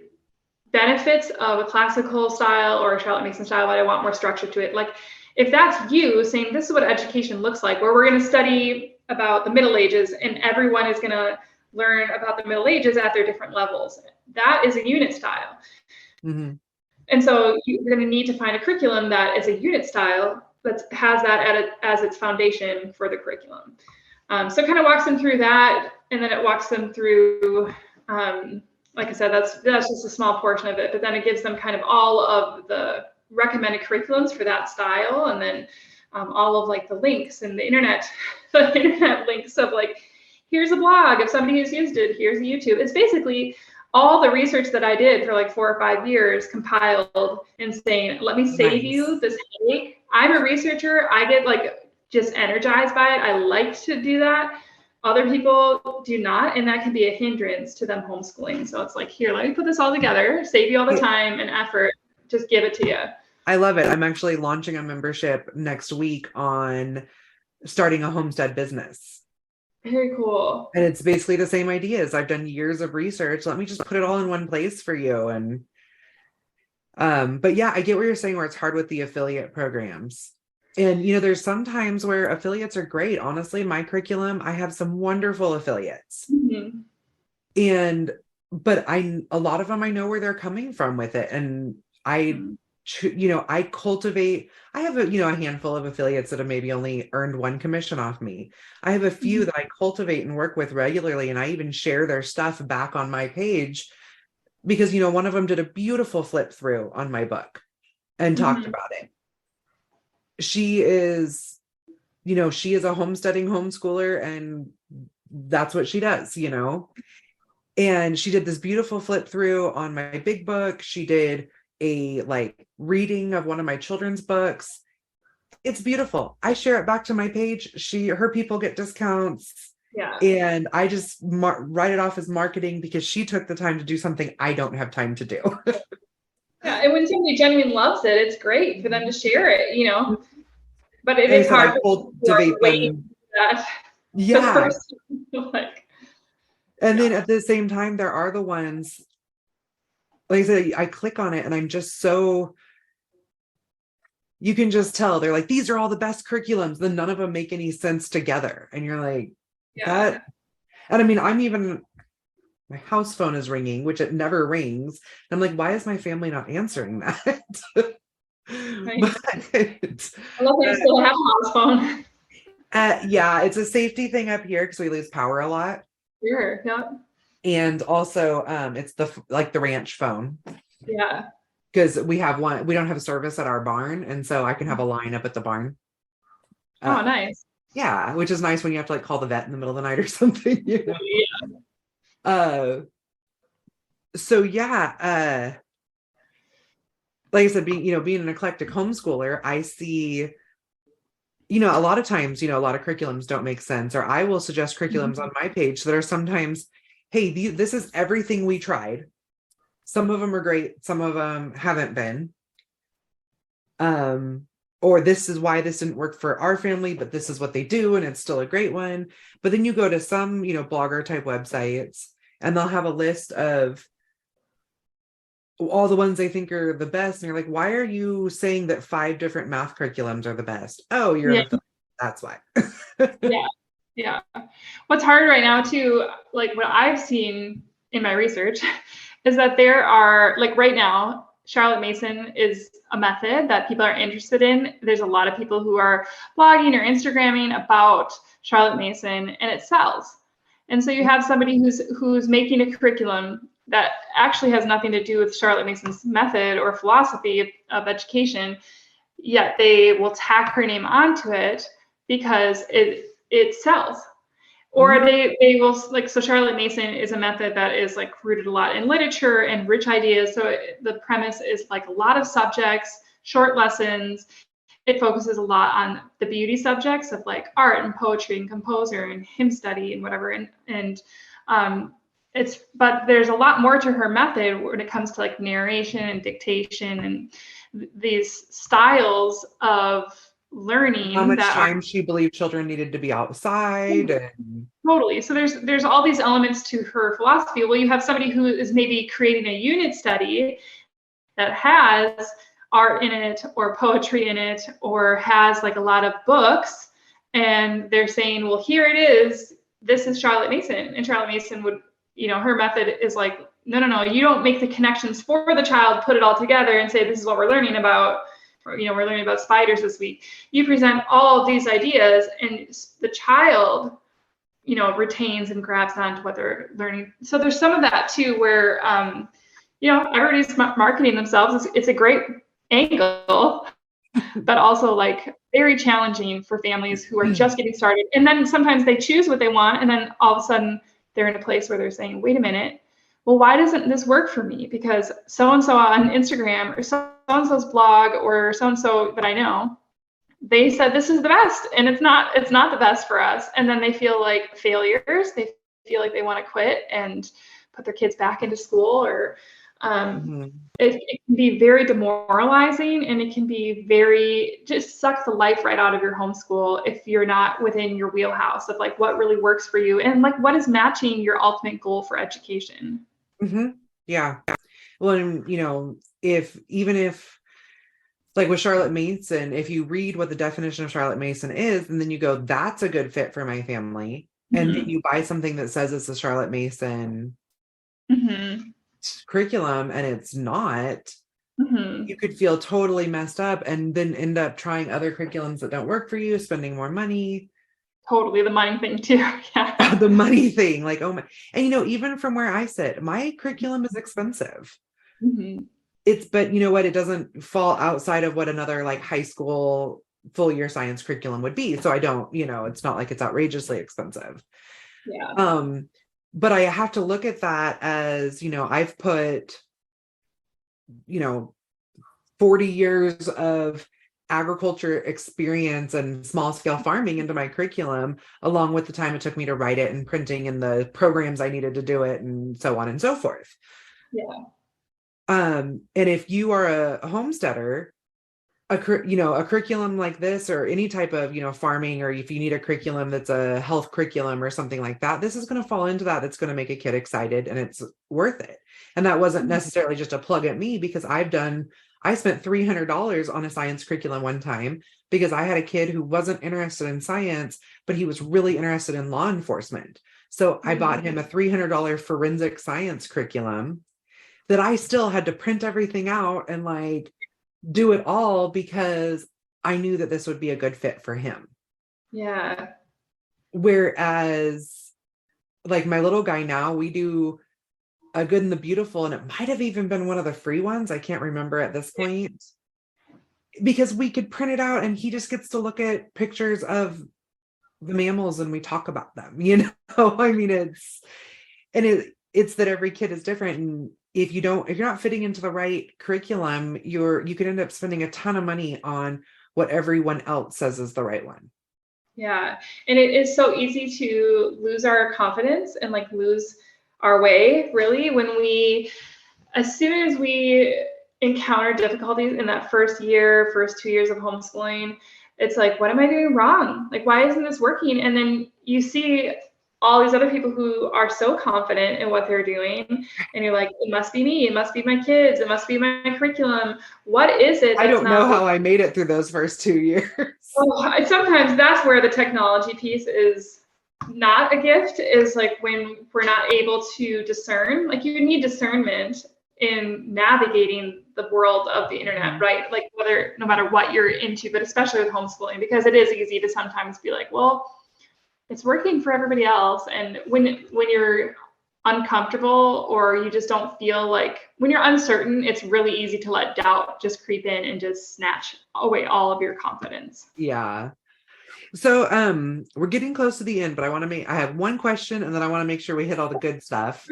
benefits of a classical style or a Charlotte Mason style, but I want more structure to it. Like if that's you saying this is what education looks like, where we're going to study about the Middle Ages and everyone is going to learn about the Middle Ages at their different levels, that is a unit style. Mm-hmm. And so you're going to need to find a curriculum that is a unit style that has that as its foundation for the curriculum. So it kind of walks them through that, and then it walks them through, like I said, that's just a small portion of it, but then it gives them kind of all of the recommended curriculums for that style, and then all of like the links and the internet links of like, here's a blog if somebody has used it, here's a YouTube. It's basically all the research that I did for like 4 or 5 years compiled and saying, let me save you this headache. I'm a researcher. I get like just energized by it. I like to do that. Other people do not, and that can be a hindrance to them homeschooling. So it's like, here, let me put this all together, save you all the time and effort, just give it to you. I love it. I'm actually launching a membership next week on starting a homestead business. Very cool. And it's basically the same ideas. I've done years of research. Let me just put it all in one place for you. And but yeah, I get what you're saying, where it's hard with the affiliate programs. And there's some times where affiliates are great. Honestly, my curriculum, I have some wonderful affiliates. Mm-hmm. But a lot of them, I know where they're coming from with it. And I cultivate, I have a handful of affiliates that have maybe only earned one commission off me. I have a few that I cultivate and work with regularly, and I even share their stuff back on my page because, one of them did a beautiful flip through on my book and talked about it. She is a homesteading homeschooler, and that's what she does, and she did this beautiful flip through on my big book. She did a reading of one of my children's books. It's beautiful. I share it back to my page. Her people get discounts. Yeah. And I just write it off as marketing because she took the time to do something I don't have time to do. Yeah, and when somebody genuinely loves it, it's great for them to share it, But it is hard to cultivate that. Yeah. And then at the same time, there are the ones, like I said, I click on it and I'm just so, you can just tell they're like, these are all the best curriculums. Then none of them make any sense together. And you're like, that. And I mean, my house phone is ringing, which it never rings. And I'm like, why is my family not answering that? Right. I love that you still have a house phone. Yeah, it's a safety thing up here because we lose power a lot. Sure. Yeah. And also, it's the ranch phone. Yeah. Because we don't have service at our barn, and so I can have a line up at the barn. Oh, nice. Yeah, which is nice when you have to call the vet in the middle of the night or something. Yeah. So yeah, like I said, being an eclectic homeschooler, I see, a lot of times, a lot of curriculums don't make sense, or I will suggest curriculums on my page that are sometimes, hey, this is everything we tried. Some of them are great, some of them haven't been. Or this is why this didn't work for our family, but this is what they do, and it's still a great one. But then you go to some, blogger type websites, and they'll have a list of all the ones they think are the best. And you're like, why are you saying that 5 different math curriculums are the best? Oh, that's why. Yeah. What's hard right now too, like what I've seen in my research is that there are, like right now, Charlotte Mason is a method that people are interested in. There's a lot of people who are blogging or Instagramming about Charlotte Mason, and it sells. And so you have somebody who's making a curriculum that actually has nothing to do with Charlotte Mason's method or philosophy of education, yet they will tack her name onto it because it sells. Or they will, like, so Charlotte Mason is a method that is like rooted a lot in literature and rich ideas. So the premise is like a lot of subjects, short lessons, it focuses a lot on the beauty subjects of like art and poetry and composer and hymn study and whatever. But there's a lot more to her method when it comes to like narration and dictation and these styles of learning. How much time she believed children needed to be outside. And totally. So there's all these elements to her philosophy. Well, you have somebody who is maybe creating a unit study that has art in it or poetry in it or has like a lot of books, and they're saying, well, here it is, this is Charlotte Mason. And Charlotte Mason would, her method is like, no, you don't make the connections for the child, put it all together and say, this is what we're learning about. Or, we're learning about spiders this week. You present all of these ideas and the child, retains and grabs onto what they're learning. So there's some of that too, where, everybody's marketing themselves. It's a great angle, but also like very challenging for families who are just getting started. And then sometimes they choose what they want, and then all of a sudden they're in a place where they're saying, wait a minute, well, why doesn't this work for me? Because so-and-so on Instagram or so-and-so's blog or so-and-so that I know, they said this is the best, and it's not the best for us. And then they feel like failures. They feel like they want to quit and put their kids back into school, or it can be very demoralizing, and it can be just sucks the life right out of your homeschool if you're not within your wheelhouse of like what really works for you and like what is matching your ultimate goal for education. Yeah. Well, and, if like with Charlotte Mason, if you read what the definition of Charlotte Mason is, and then you go, that's a good fit for my family, and then you buy something that says it's a Charlotte Mason curriculum and it's not, you could feel totally messed up and then end up trying other curriculums that don't work for you, spending more money. Totally. The money thing too. Yeah. The money thing, like, oh my, and even from where I sit, my curriculum is expensive. But you know what, it doesn't fall outside of what another like high school full year science curriculum would be. So I don't, it's not like it's outrageously expensive. But I have to look at that as, I've put, 40 years of agriculture experience and small scale farming into my curriculum, along with the time it took me to write it and printing and the programs I needed to do it and so on and so forth. And if you are a homesteader, a curriculum like this, or any type of, farming, or if you need a curriculum that's a health curriculum or something like that, this is going to fall into that. That's going to make a kid excited, and it's worth it. And that wasn't necessarily just a plug at me, because I spent $300 on a science curriculum one time because I had a kid who wasn't interested in science, but he was really interested in law enforcement. So I bought him a $300 forensic science curriculum that I still had to print everything out and like do it all, because I knew that this would be a good fit for him. Yeah. Whereas like my little guy now, we do a Good and the Beautiful, and it might have even been one of the free ones. I can't remember at this point, because we could print it out and he just gets to look at pictures of the mammals and we talk about them, I mean, it's that every kid is different. And if you're not fitting into the right curriculum, you could end up spending a ton of money on what everyone else says is the right one. Yeah. And it is so easy to lose our confidence and like lose our way, really, as soon as we encounter difficulties in that first 2 years of homeschooling, it's like, what am I doing wrong? Like, why isn't this working? And then you see all these other people who are so confident in what they're doing, and you're like, it must be me, it must be my kids, it must be my curriculum. What is it? I don't know how I made it through those first 2 years. Sometimes that's where the technology piece is not a gift, is like when we're not able to discern. Like, you need discernment in navigating the world of the internet, right? Like, no matter what you're into, but especially with homeschooling, because it is easy to sometimes be like, well, it's working for everybody else. And when you're uncomfortable, or you just don't feel like, when you're uncertain, it's really easy to let doubt just creep in and just snatch away all of your confidence. Yeah. So we're getting close to the end, but I have one question, and then I want to make sure we hit all the good stuff.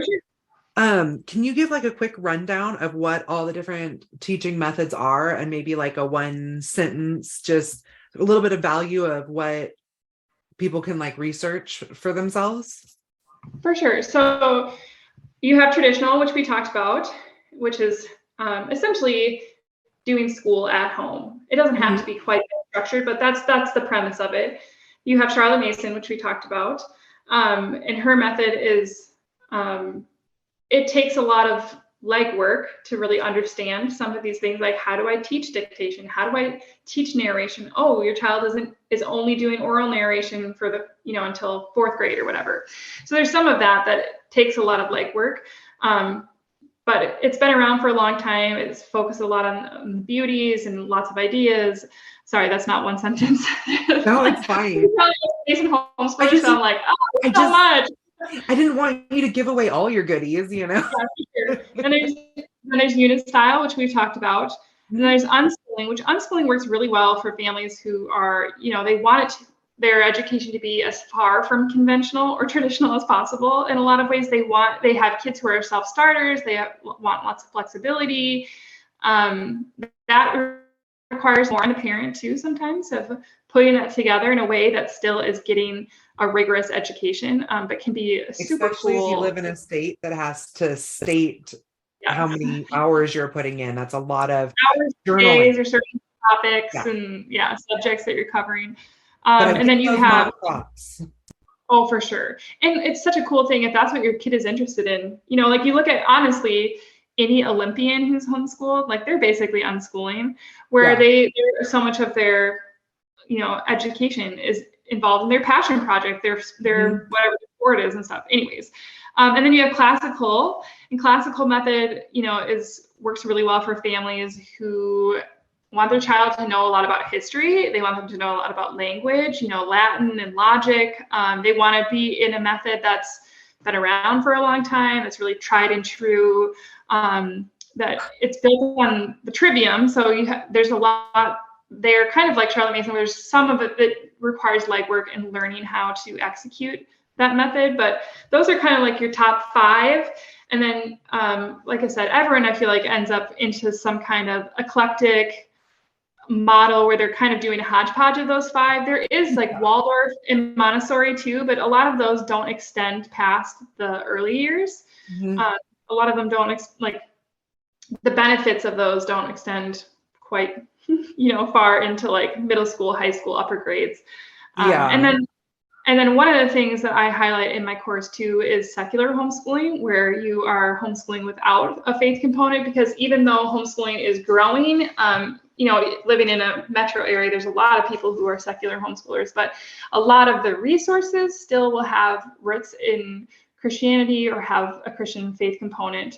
Can you give like a quick rundown of what all the different teaching methods are, and maybe like a one sentence, just a little bit of value of what people can like research for themselves? For sure. So you have traditional, which we talked about, which is essentially doing school at home. It doesn't have to be quite structured, but that's the premise of it. You have Charlotte Mason, which we talked about, and her method is it takes a lot of legwork to really understand some of these things, like how do I teach dictation? How do I teach narration? Oh, your child is only doing oral narration for the, until fourth grade or whatever. So there's some of that takes a lot of legwork. But it's been around for a long time. It's focused a lot on beauties and lots of ideas. Sorry, that's not one sentence. No, it's fine. Homeschooling, so I'm like, oh, so much. I didn't want you to give away all your goodies, Yeah, sure. And there's unit style, which we've talked about. And there's unschooling, which unschooling works really well for families who are, they want their education to be as far from conventional or traditional as possible. In a lot of ways, they have kids who are self-starters. They want lots of flexibility. That requires more on the parent too, sometimes, of putting that together in a way that still is getting a rigorous education, but can be super especially cool. If you live in a state that has to state how many hours you're putting in. That's a lot of hours, days, or certain topics and subjects that you're covering. And then you have oh, for sure. And it's such a cool thing if that's what your kid is interested in. Like you look at, honestly, any Olympian who's homeschooled, like they're basically unschooling, where so much of their, education is involved in their passion project, their whatever the sport is and stuff. Anyways, and then you have classical, and classical method, works really well for families who want their child to know a lot about history. They want them to know a lot about language, Latin and logic. They want to be in a method that's been around for a long time. It's really tried and true. That it's built on the trivium. So there's a lot there, kind of like Charlotte Mason, where there's some of it that requires legwork and learning how to execute that method. But those are kind of like your top 5. And then, like I said, everyone, I feel like, ends up into some kind of eclectic model where they're kind of doing a hodgepodge of those 5. There is like Waldorf and Montessori too, but a lot of those don't extend past the early years. A lot of them don't, the benefits of those don't extend quite, far into like middle school, high school, upper grades. And then one of the things that I highlight in my course too is secular homeschooling, where you are homeschooling without a faith component, because even though homeschooling is growing, living in a metro area, there's a lot of people who are secular homeschoolers, but a lot of the resources still will have roots in Christianity or have a Christian faith component.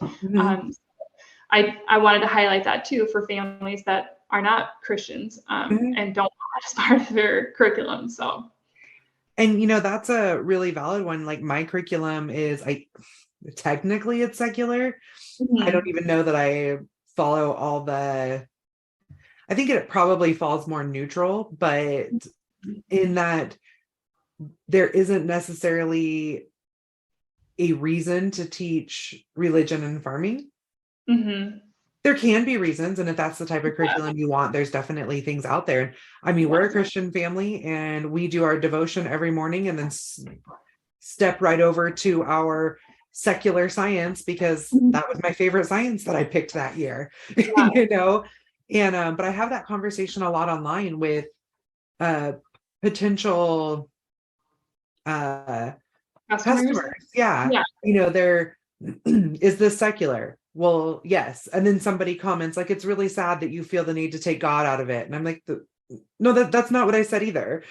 I wanted to highlight that too for families that are not Christians and don't want it as part of their curriculum. So. And, that's a really valid one. Like my curriculum is, technically it's secular. I don't even know that I follow all I think it probably falls more neutral, but in that there isn't necessarily a reason to teach religion and farming. There can be reasons, and if that's the type of curriculum you want, there's definitely things out there. I mean, we're a Christian family, and we do our devotion every morning and then step right over to our secular science, because that was my favorite science that I picked that year. And but I have that conversation a lot online with potential customers. They're is this secular? Well, yes. And then somebody comments like, it's really sad that you feel the need to take God out of it. And I'm like, no, that's not what I said either.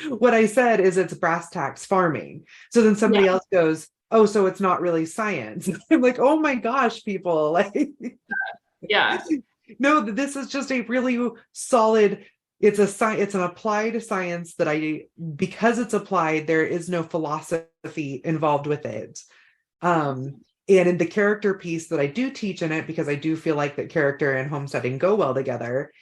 What I said is it's brass tacks farming. So then somebody else goes, oh, so it's not really science. I'm like, oh my gosh, people, like, no, this is just a really solid, it's an applied science that because it's applied, there is no philosophy involved with it. And in the character piece that I do teach in it, because I do feel like that character and homesteading go well together,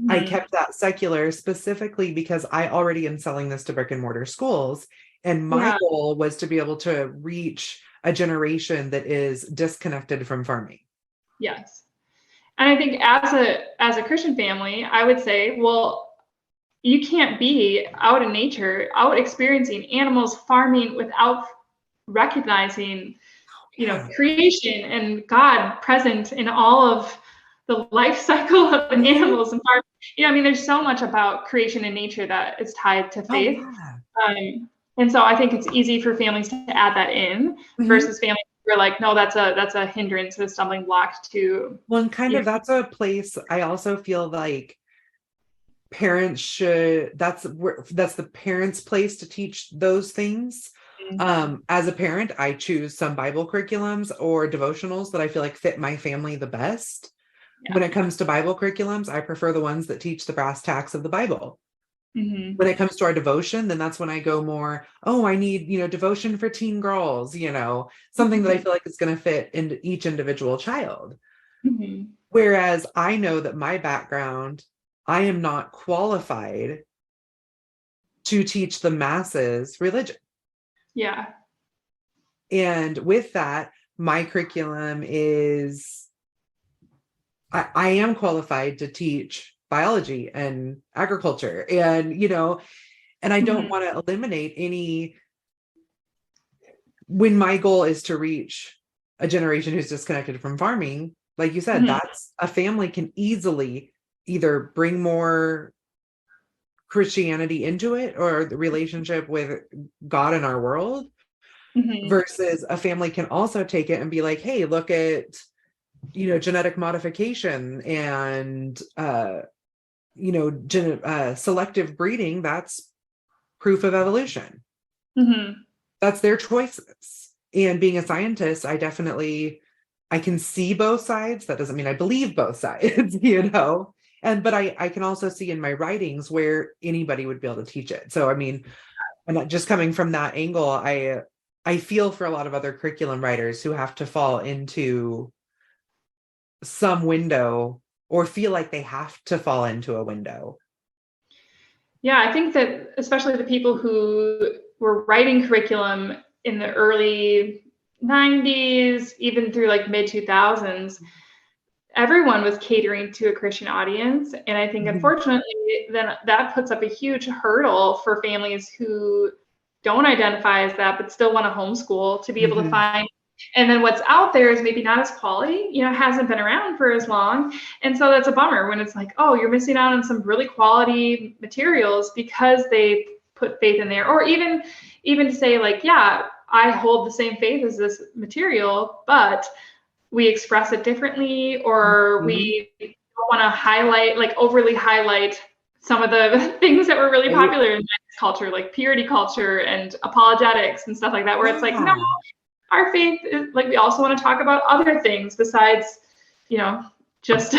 I kept that secular specifically because I already am selling this to brick and mortar schools. And my goal was to be able to reach a generation that is disconnected from farming. Yes. And I think as a Christian family, I would say, well, you can't be out in nature, out experiencing animals, farming without recognizing, creation and God present in all of the life cycle of the animals and farming. I mean, there's so much about creation and nature that is tied to faith. And so I think it's easy for families to add that in versus families who are like, no, that's a hindrance, a stumbling block to. Well, and kind of that's a place I also feel like parents should, that's the parents' place to teach those things. As a parent, I choose some Bible curriculums or devotionals that I feel like fit my family the best. When it comes to Bible curriculums, I prefer the ones that teach the brass tacks of the Bible. When it comes to our devotion, then that's when I go more, I need, devotion for teen girls, something that I feel like is going to fit into each individual child. Whereas I know that my background, I am not qualified to teach the masses religion. Yeah. And with that, my curriculum is, I am qualified to teach biology and agriculture, and, and I don't want to eliminate any, when my goal is to reach a generation who's disconnected from farming, like you said, that's a family can easily either bring more Christianity into it or the relationship with God in our world, versus a family can also take it and be like, hey, look at, genetic modification and, selective breeding. That's proof of evolution. That's their choices. And being a scientist, I can see both sides. That doesn't mean I believe both sides, but I can also see in my writings where anybody would be able to teach it. So, I mean, I'm not just coming from that angle. I feel for a lot of other curriculum writers who have to fall into some window or feel like they have to fall into a window. Yeah, I think that especially the people who were writing curriculum in the early 90s, even through like mid 2000s, everyone was catering to a Christian audience. And I think, unfortunately, then that puts up a huge hurdle for families who don't identify as that, but still want to homeschool to be able to find. And then what's out there is maybe not as quality, hasn't been around for as long. And so that's a bummer when it's like, oh, you're missing out on some really quality materials because they put faith in there. Or even to say like, yeah, I hold the same faith as this material, but we express it differently, or we don't want to highlight, like overly highlight some of the things that were really popular in culture, like purity culture and apologetics and stuff like that, where it's like, no, our faith is like, we also want to talk about other things besides, just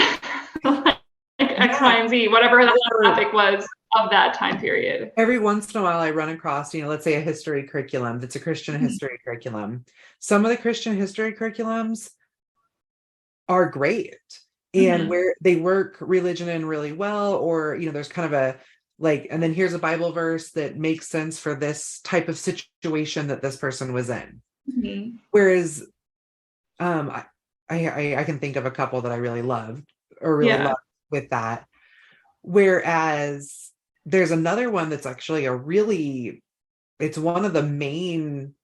like X, Y, and Z, whatever that topic was of that time period. Every once in a while, I run across, let's say a history curriculum that's a Christian history curriculum. Some of the Christian history curriculums are great, and where they work religion in really well, or, there's kind of a like, and then here's a Bible verse that makes sense for this type of situation that this person was in. Whereas I can think of a couple that I really loved loved with that. Whereas there's another one that's actually it's one of the main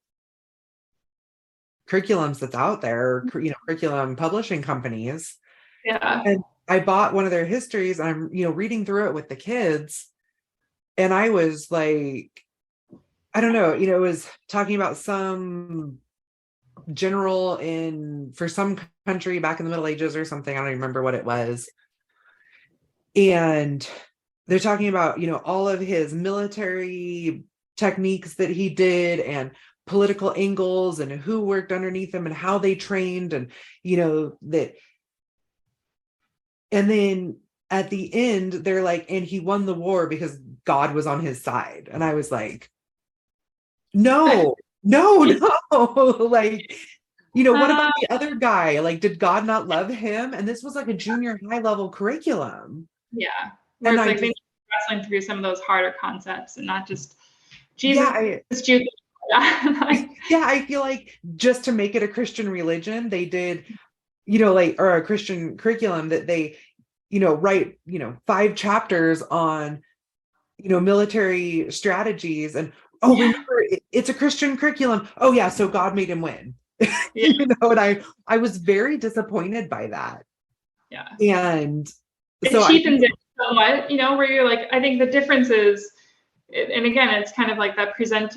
curriculums that's out there, curriculum publishing companies. And I bought one of their histories, and I'm, reading through it with the kids. And I was like, I don't know, it was talking about some general for some country back in the Middle Ages or something. I don't even remember what it was. And they're talking about, all of his military techniques that he did and political angles and who worked underneath him and how they trained, and, that. And then at the end, they're like, and he won the war because God was on his side. And I was like, no. Like, what about the other guy? Like, did God not love him? And this was like a junior high level curriculum. Yeah. Where it's like maybe wrestling through some of those harder concepts and not just Jesus, Jude. Yeah, I feel like just to make it a Christian religion, they did, like, or a Christian curriculum that they, write, 5 chapters on, military strategies and, remember, it's a Christian curriculum. Oh yeah, so God made him win. Yeah. And I was very disappointed by that. Yeah. And it so cheapens it somewhat, where you're like, I think the difference is, and again, it's kind of like that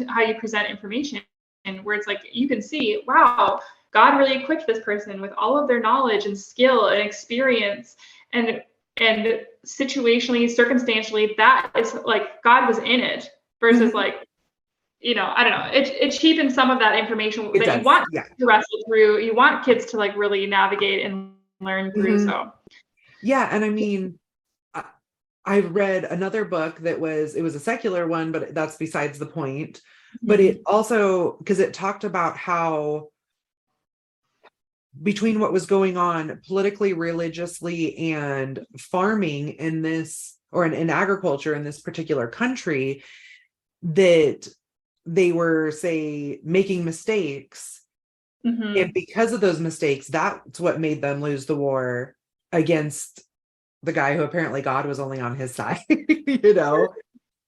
how you present information, and where it's like, you can see, wow, God really equipped this person with all of their knowledge and skill and experience, and situationally, circumstantially, that is like God was in it, versus like, I don't know, it cheapens some of that information that you want to wrestle through. You want kids to like really navigate and learn through. So yeah, and I mean, I've read another book it was a secular one, but that's besides the point. But it also, because it talked about how between what was going on politically, religiously, and farming in this, or in agriculture in this particular country, that they were, say, making mistakes. And because of those mistakes, that's what made them lose the war against the guy who apparently God was only on his side,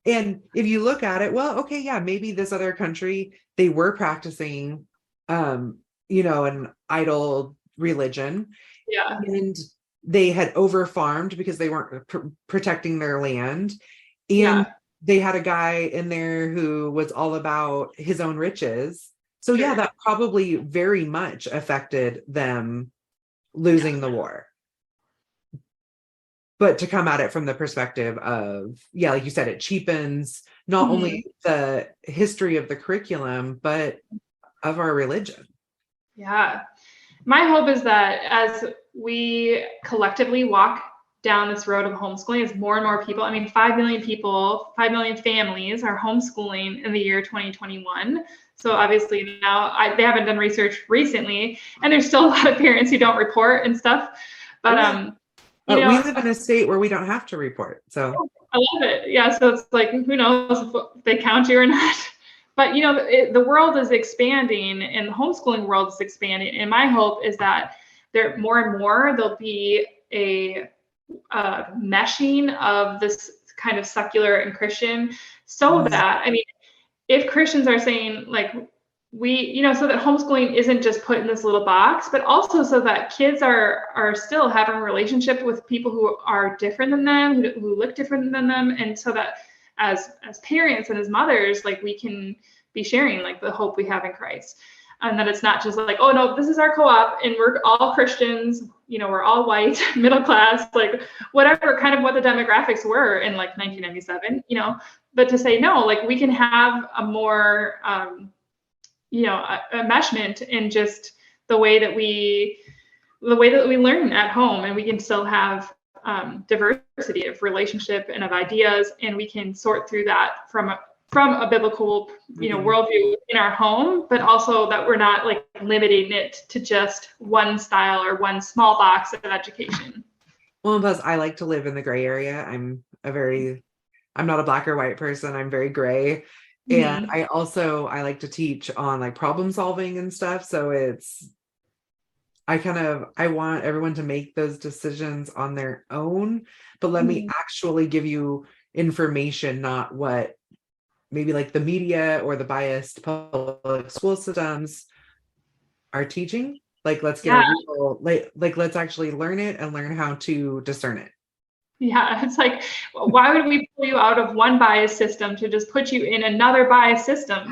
And if you look at it, well, okay, yeah, maybe this other country, they were practicing, an idol religion. Yeah. And they had over farmed because they weren't protecting their land. And yeah. they had a guy in there who was all about his own riches. So yeah, that probably very much affected them losing the war. But to come at it from the perspective of, like you said, it cheapens not only the history of the curriculum, but of our religion. Yeah. My hope is that as we collectively walk down this road of homeschooling, as more and more people, 5 million people, 5 million families are homeschooling in the year 2021. So obviously now they haven't done research recently, and there's still a lot of parents who don't report and stuff. But we live in a state where we don't have to report. So I love it. Yeah. So it's like, who knows if they count you or not. But, the world is expanding, and the homeschooling world is expanding. And my hope is that there'll be a meshing of this kind of secular and Christian, so that, if Christians are saying like, so that homeschooling isn't just put in this little box, but also so that kids are still having a relationship with people who are different than them, who look different than them. And so that as parents and as mothers, like, we can be sharing like the hope we have in Christ. And that it's not just like, oh no, this is our co-op and we're all Christians, we're all white, middle class, like whatever kind of what the demographics were in like 1997, but to say, no, like we can have a more, a meshment in just the way that we learn at home, and we can still have diversity of relationship and of ideas, and we can sort through that from a biblical, worldview in our home, but also that we're not like limiting it to just one style or one small box of education. Well, plus I like to live in the gray area. I'm not a black or white person. I'm very gray. And I like to teach on like problem solving and stuff. So I want everyone to make those decisions on their own, but let me actually give you information, not what maybe like the media or the biased public school systems are teaching. Like, let's get a real, like, let's actually learn it and learn how to discern it. Yeah, it's like, why would we pull you out of one bias system to just put you in another bias system?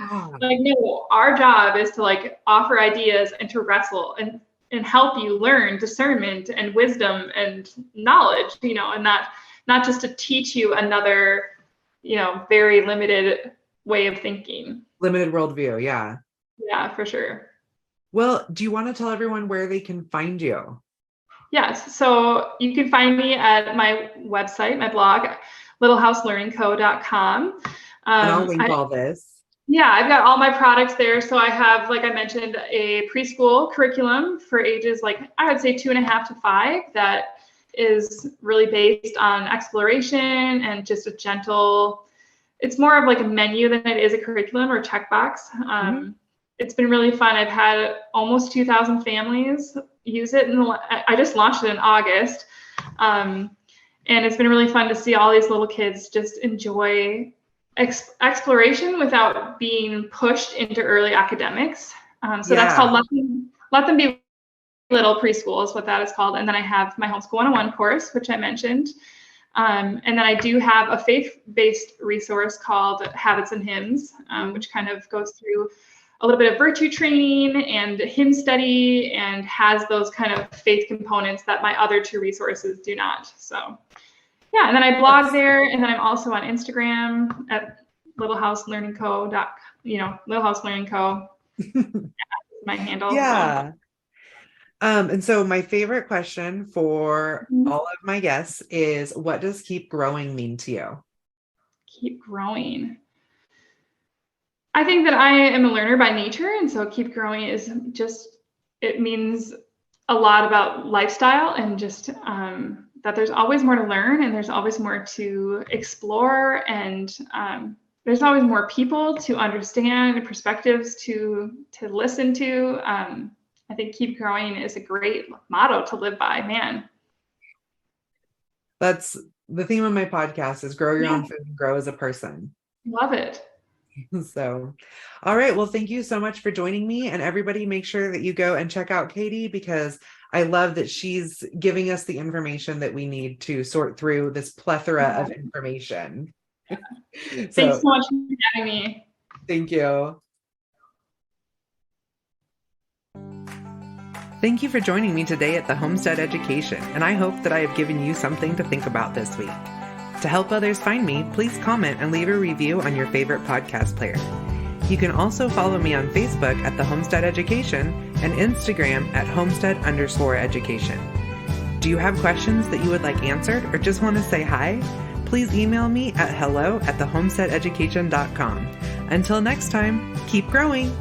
Like, no, our job is to like offer ideas and to wrestle and help you learn discernment and wisdom and knowledge, and not just to teach you another, very limited way of thinking. Limited worldview, yeah. Yeah, for sure. Well, do you want to tell everyone where they can find you? Yes. So you can find me at my website, my blog, littlehouselerningco.com. And I'll link all this. Yeah, I've got all my products there. So I have, like I mentioned, a preschool curriculum for ages like, I would say 2.5 to 5, that is really based on exploration and just a gentle it's more of like a menu than it is a curriculum or checkbox. It's been really fun. I've had almost 2,000 families use it. I just launched it in August. And it's been really fun to see all these little kids just enjoy exploration without being pushed into early academics. So that's called Let Them Be Little Preschool is what that is called. And then I have my Homeschool 101 course, which I mentioned. And then I do have a faith-based resource called Habits and Hymns, which kind of goes through a little bit of virtue training and hymn study and has those kind of faith components that my other two resources do not. So yeah, and then I blog there, and then I'm also on Instagram at Little House Learning Co. Little House Learning Co. My handle. Yeah. And so my favorite question for all of my guests is, what does keep growing mean to you? Keep growing. I think that I am a learner by nature, and so keep growing is just, it means a lot about lifestyle and just that there's always more to learn and there's always more to explore, and there's always more people to understand and perspectives to listen to. I think keep growing is a great motto to live by, man. That's the theme of my podcast, is grow your own food and grow as a person. Love it. So, all right. Well, thank you so much for joining me, and everybody make sure that you go and check out Kody, because I love that she's giving us the information that we need to sort through this plethora of information. Thanks so much for having me. Thank you. Thank you for joining me today at the Homestead Education, and I hope that I have given you something to think about this week. To help others find me, please comment and leave a review on your favorite podcast player. You can also follow me on Facebook at the Homestead Education and Instagram at Homestead_education. Do you have questions that you would like answered or just want to say hi? Please email me at hello@thehomesteadeducation.com. Until next time, keep growing.